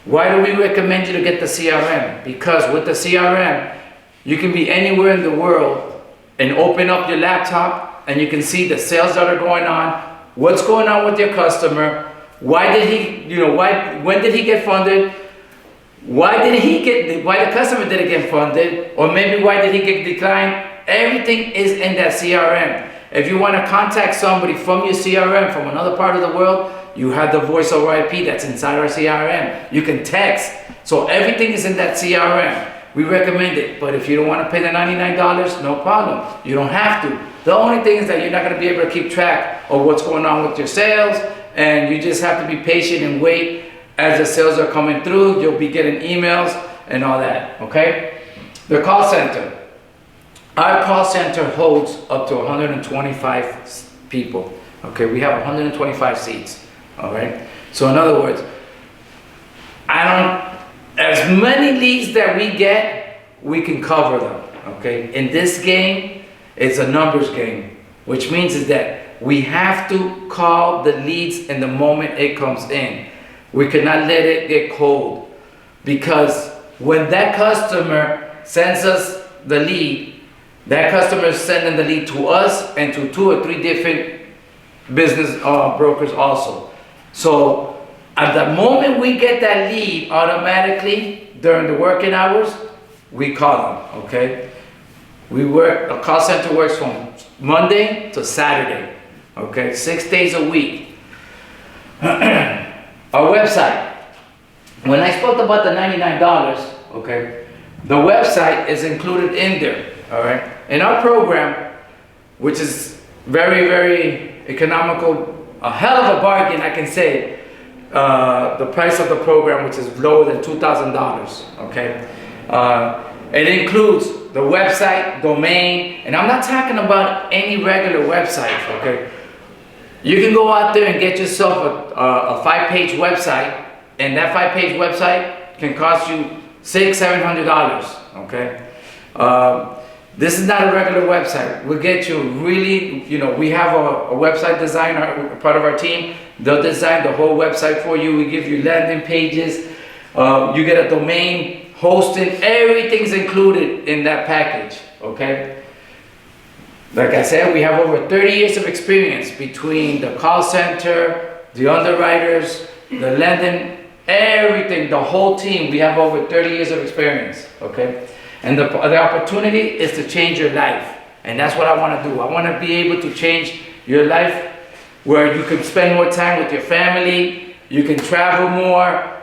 Why do we recommend you to get the CRM? Because with the CRM, you can be anywhere in the world and open up your laptop and you can see the sales that are going on, what's going on with your customer, when did he get funded, why the customer didn't get funded, or maybe why did he get declined. Everything is in that CRM. If you want to contact somebody from your CRM from another part of the world, you have the voice over IP that's inside our CRM. You can text. So everything is in that CRM. We recommend it. But if you don't want to pay the $99, no problem. You don't have to. The only thing is that you're not going to be able to keep track of what's going on with your sales, and you just have to be patient and wait as the sales are coming through. You'll be getting emails and all that, okay? The call center. Our call center holds up to 125 people, okay? We have 125 seats, all right? So in other words, as many leads that we get, we can cover them, okay? In this game, it's a numbers game, which means is that we have to call the leads in the moment it comes in. We cannot let it get cold, because when that customer sends us the lead, that customer is sending the lead to us and to 2 or 3 different business brokers also. So at the moment we get that lead, automatically during the working hours, we call them, okay? A call center works from Monday to Saturday, okay? 6 days a week. Our website, when I spoke about the $99, okay, the website is included in there, all right? In our program, which is very, very economical, a hell of a bargain, I can say, the price of the program, which is lower than $2,000, okay? It includes the website, domain, and I'm not talking about any regular website, okay? You can go out there and get yourself a 5-page website, and that 5-page website can cost you $600-700, okay? This is not a regular website. We'll get you really, we have a website designer, part of our team. They'll design the whole website for you. We give you landing pages. You get a domain, hosting, everything's included in that package, okay? Like I said, we have over 30 years of experience between the call center, the underwriters, the lending, everything, the whole team. We have over 30 years of experience, okay? And the opportunity is to change your life. And that's what I want to do. I want to be able to change your life where you can spend more time with your family, you can travel more,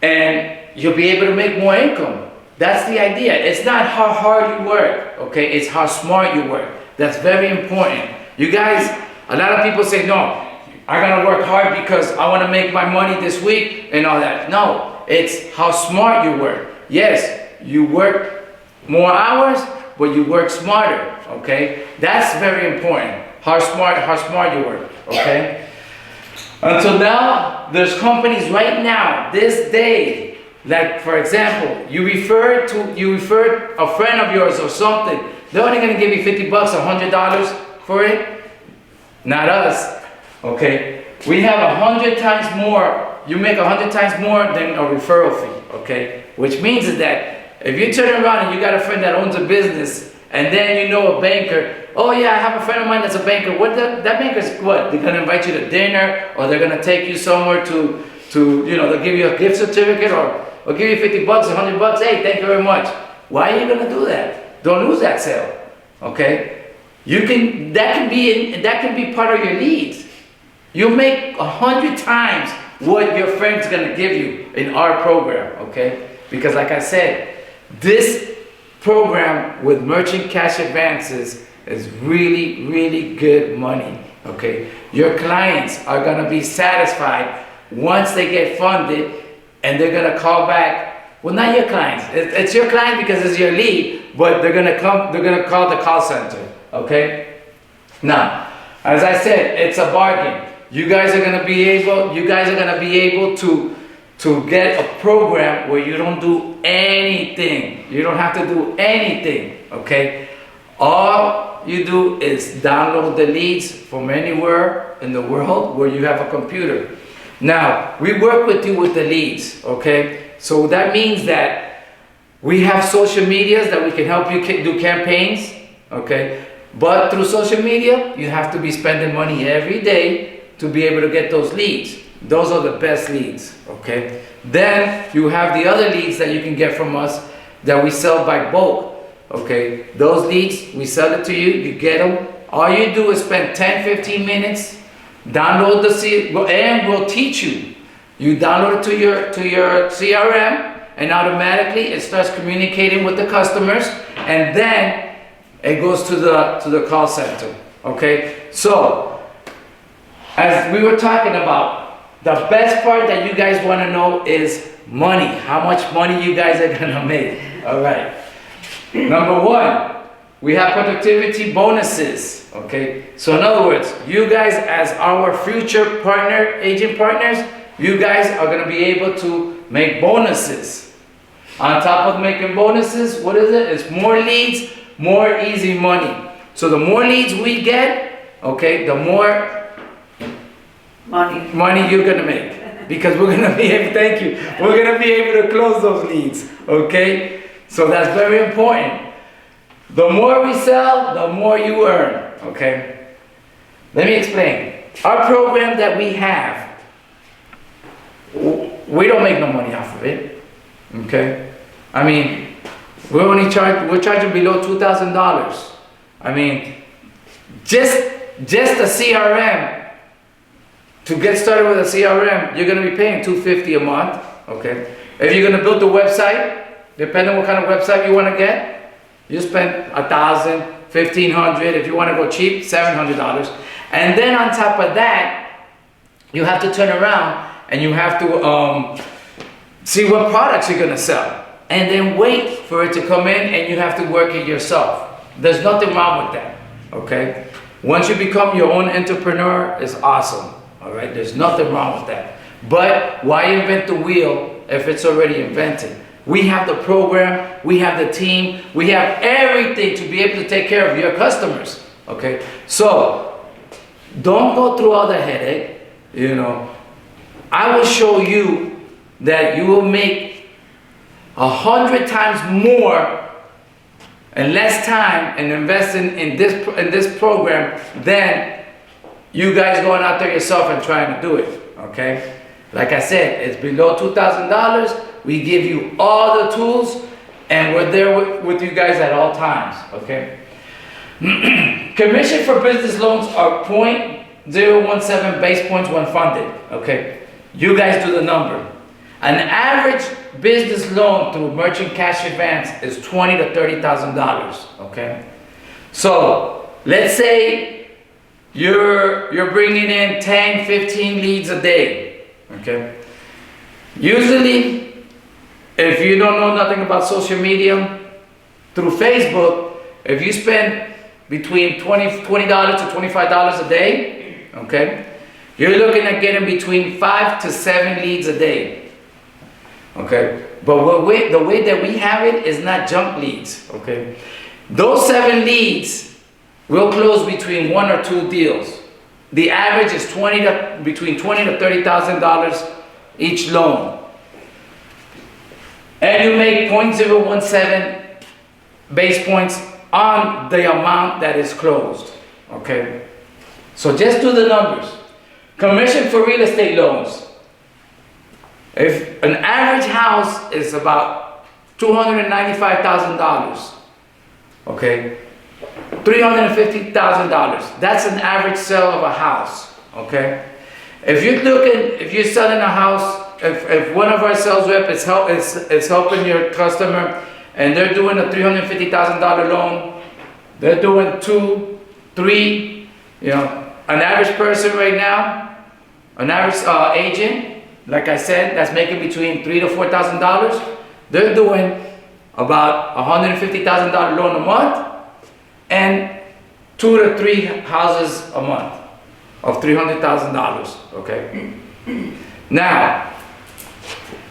and you'll be able to make more income. That's the idea. It's not how hard you work, okay? It's how smart you work. That's very important. You guys, a lot of people say, no, I gotta work hard because I wanna make my money this week and all that. No, it's how smart you work. Yes, you work more hours, but you work smarter, okay? That's very important. How smart you work, okay? Until now, there's companies right now, this day, like for example, you referred a friend of yours or something, they're only gonna give you $50, $100 for it. Not us, okay? We have 100 times more, you make 100 times more than a referral fee, okay? Which means is that if you turn around and you got a friend that owns a business, and then you know a banker, oh yeah, I have a friend of mine that's a banker, that banker's what? They're gonna invite you to dinner, or they're gonna take you somewhere to they'll give you a gift certificate, or give you $50, $100, hey, thank you very much. Why are you gonna do that? Don't lose that sale, okay? That can be part of your leads. You make 100 times what your friend's gonna give you in our program, okay? Because like I said, this program with merchant cash advances is really, really good money, okay? Your clients are gonna be satisfied once they get funded, and they're gonna call back. Well, not your clients. It's your client because it's your lead, but they're gonna call the call center, okay? Now, as I said, it's a bargain. You guys are gonna be able to get a program where you don't do anything. You don't have to do anything, okay? All you do is download the leads from anywhere in the world where you have a computer. Now, we work with you with the leads, okay? So that means that we have social medias that we can help you do campaigns, okay? But through social media, you have to be spending money every day to be able to get those leads. Those are the best leads, okay? Then you have the other leads that you can get from us that we sell by bulk, okay? Those leads, we sell it to you, you get them. All you do is spend 10-15 minutes, download and we'll teach you. You download it to your CRM, and automatically it starts communicating with the customers, and then it goes to the call center, okay? So, as we were talking about, the best part that you guys want to know is money. How much money you guys are gonna make, all right? Number one, we have productivity bonuses, okay? So in other words, you guys as our future agent partners, you guys are gonna be able to make bonuses. On top of making bonuses, what is it? It's more leads, more easy money. So the more leads we get, okay, the more money you're gonna make, because we're gonna be able, thank you, we're gonna be able to close those leads, okay? So that's very important. The more we sell, the more you earn, okay? Let me explain. Our program that we have, we don't make no money off of it, okay? I mean, we're charging below $2,000. I mean, just a CRM, to get started with a CRM, you're gonna be paying $250 a month, okay? If you're gonna build the website, depending on what kind of website you wanna get, you spend $1,000, $1,500. If you wanna go cheap, $700. And then on top of that, you have to turn around and you have to see what products you're gonna sell. And then wait for it to come in and you have to work it yourself. There's nothing wrong with that, okay? Once you become your own entrepreneur, it's awesome, all right? There's nothing wrong with that. But why invent the wheel if it's already invented? We have the program, we have the team, we have everything to be able to take care of your customers, okay? So, don't go through all the headache, you know. I will show you that you will make 100 times more and less time and investing in this program than you guys going out there yourself and trying to do it, okay? Like I said, it's below $2,000. We give you all the tools and we're there with you guys at all times, okay? Commission for business loans are 0.017 base points when funded, okay? You guys do the number. An average business loan through merchant cash advance is $20,000 to $30,000, okay? So, let's say you're bringing in 10, 15 leads a day, okay? Usually, if you don't know nothing about social media, through Facebook, if you spend between $20 to $25 a day, okay, you're looking at getting between 5 to 7 leads a day, okay? But the way that we have it is not junk leads, okay? Those 7 leads will close between 1 or 2 deals. The average is between $20,000 to $30,000 each loan. And you make 0.017 base points on the amount that is closed, okay? So just do the numbers. Commission for real estate loans. If an average house is about $295,000, okay? $350,000, that's an average sale of a house, okay? If you're selling a house, if one of our sales reps is helping your customer and they're doing a $350,000 loan, they're doing 2, 3, you know, an average person right now, an average agent, like I said, that's making between $3,000 to $4,000, they're doing about $150,000 loan a month and 2 to 3 houses a month of $300,000, okay? Now,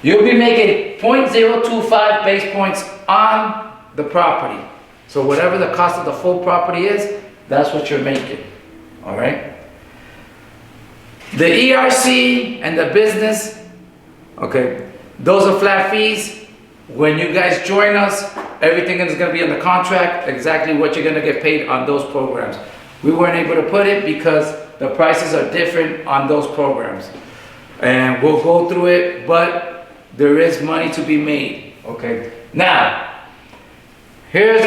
you'll be making 0.025 base points on the property. So whatever the cost of the full property is, that's what you're making, all right? The ERC and the business, okay, those are flat fees. When you guys join us, everything is gonna be in the contract, exactly what you're gonna get paid on those programs. We weren't able to put it because the prices are different on those programs. And we'll go through it, but there is money to be made, okay? Now, here's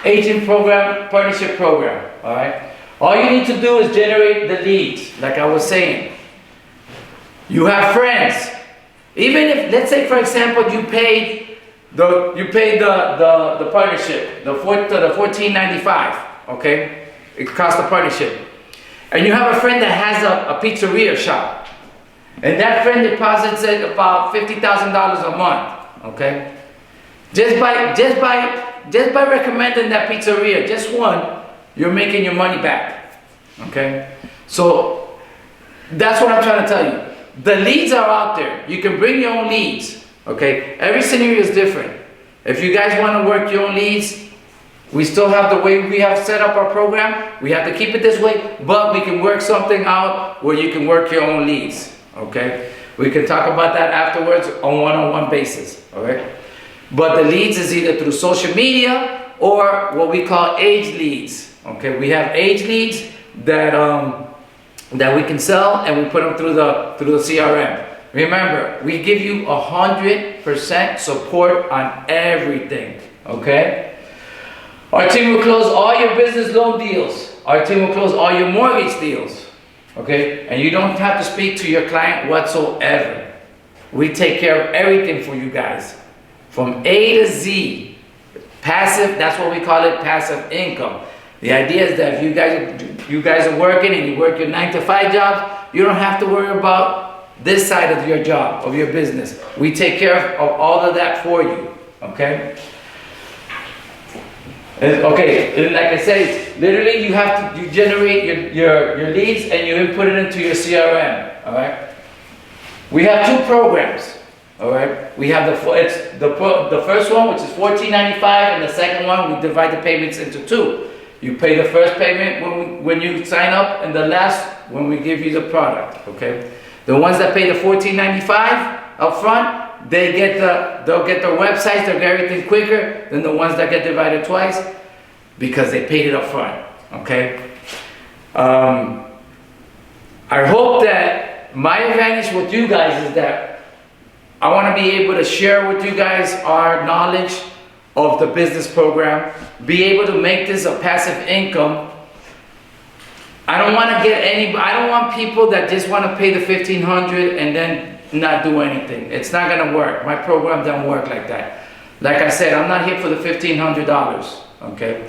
agent program, partnership program, all right? All you need to do is generate the leads, like I was saying. You have friends. Even if, let's say for example, you paid the partnership, the $14.95, okay? It costs the partnership. And you have a friend that has a pizzeria shop. And that friend deposits it about $50,000 a month, okay? Just by recommending that pizzeria, just one, you're making your money back, okay? So that's what I'm trying to tell you. The leads are out there. You can bring your own leads, okay? Every scenario is different. If you guys want to work your own leads, we still have the way we have set up our program. We have to keep it this way, but we can work something out where you can work your own leads, okay? We can talk about that afterwards on one-on-one basis, all right? But the leads is either through social media or what we call age leads, okay? We have age leads that that we can sell, and we put them through the CRM. Remember, we give you 100% support on everything, okay? Our team will close all your business loan deals. Our team will close all your mortgage deals, okay? And you don't have to speak to your client whatsoever. We take care of everything for you guys, from A to Z. Passive, that's what we call it, passive income. The idea is that if you guys are working and you work your 9-to-5 jobs, you don't have to worry about this side of your job, of your business. We take care of all of that for you, okay? Okay, and like I say, literally you generate your leads and you input it into your CRM, all right? We have two programs, all right? We have the first one, which is $14.95, and the second one, we divide the payments into two. You pay the first payment when you sign up, and the last when we give you the product, okay? The ones that pay the $14.95 up front, they'll get their websites, they'll get everything quicker than the ones that get divided twice because they paid it up front, okay? I hope that my advantage with you guys is that I want to be able to share with you guys our knowledge of the business program, be able to make this a passive income. I don't want people that just want to pay the $1,500 and then not do anything. It's not going to work. My program doesn't work like that. Like I said, I'm not here for the $1,500, okay?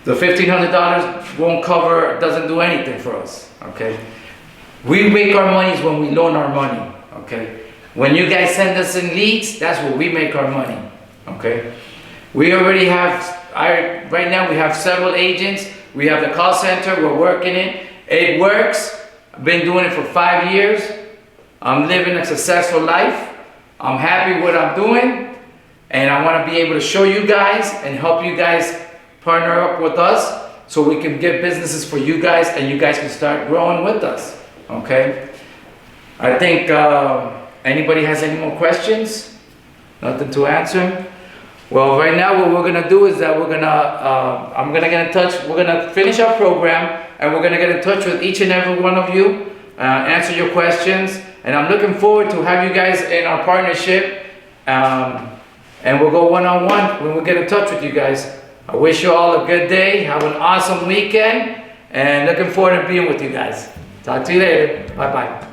The $1,500 won't cover, doesn't do anything for us, okay? We make our monies when we loan our money, okay? When you guys send us in leads, that's where we make our money, okay? We already have, right now we have several agents. We have the call center, we're working it. It works. I've been doing it for 5 years. I'm living a successful life. I'm happy with what I'm doing. And I want to be able to show you guys and help you guys partner up with us so we can get businesses for you guys and you guys can start growing with us, okay? I think anybody has any more questions? Nothing to answer? Well, right now what we're gonna do is that I'm gonna get in touch, we're gonna finish our program and we're gonna get in touch with each and every one of you, answer your questions, and I'm looking forward to have you guys in our partnership, and we'll go one-on-one when we get in touch with you guys. I wish you all a good day, have an awesome weekend, and looking forward to being with you guys. Talk to you later, bye-bye.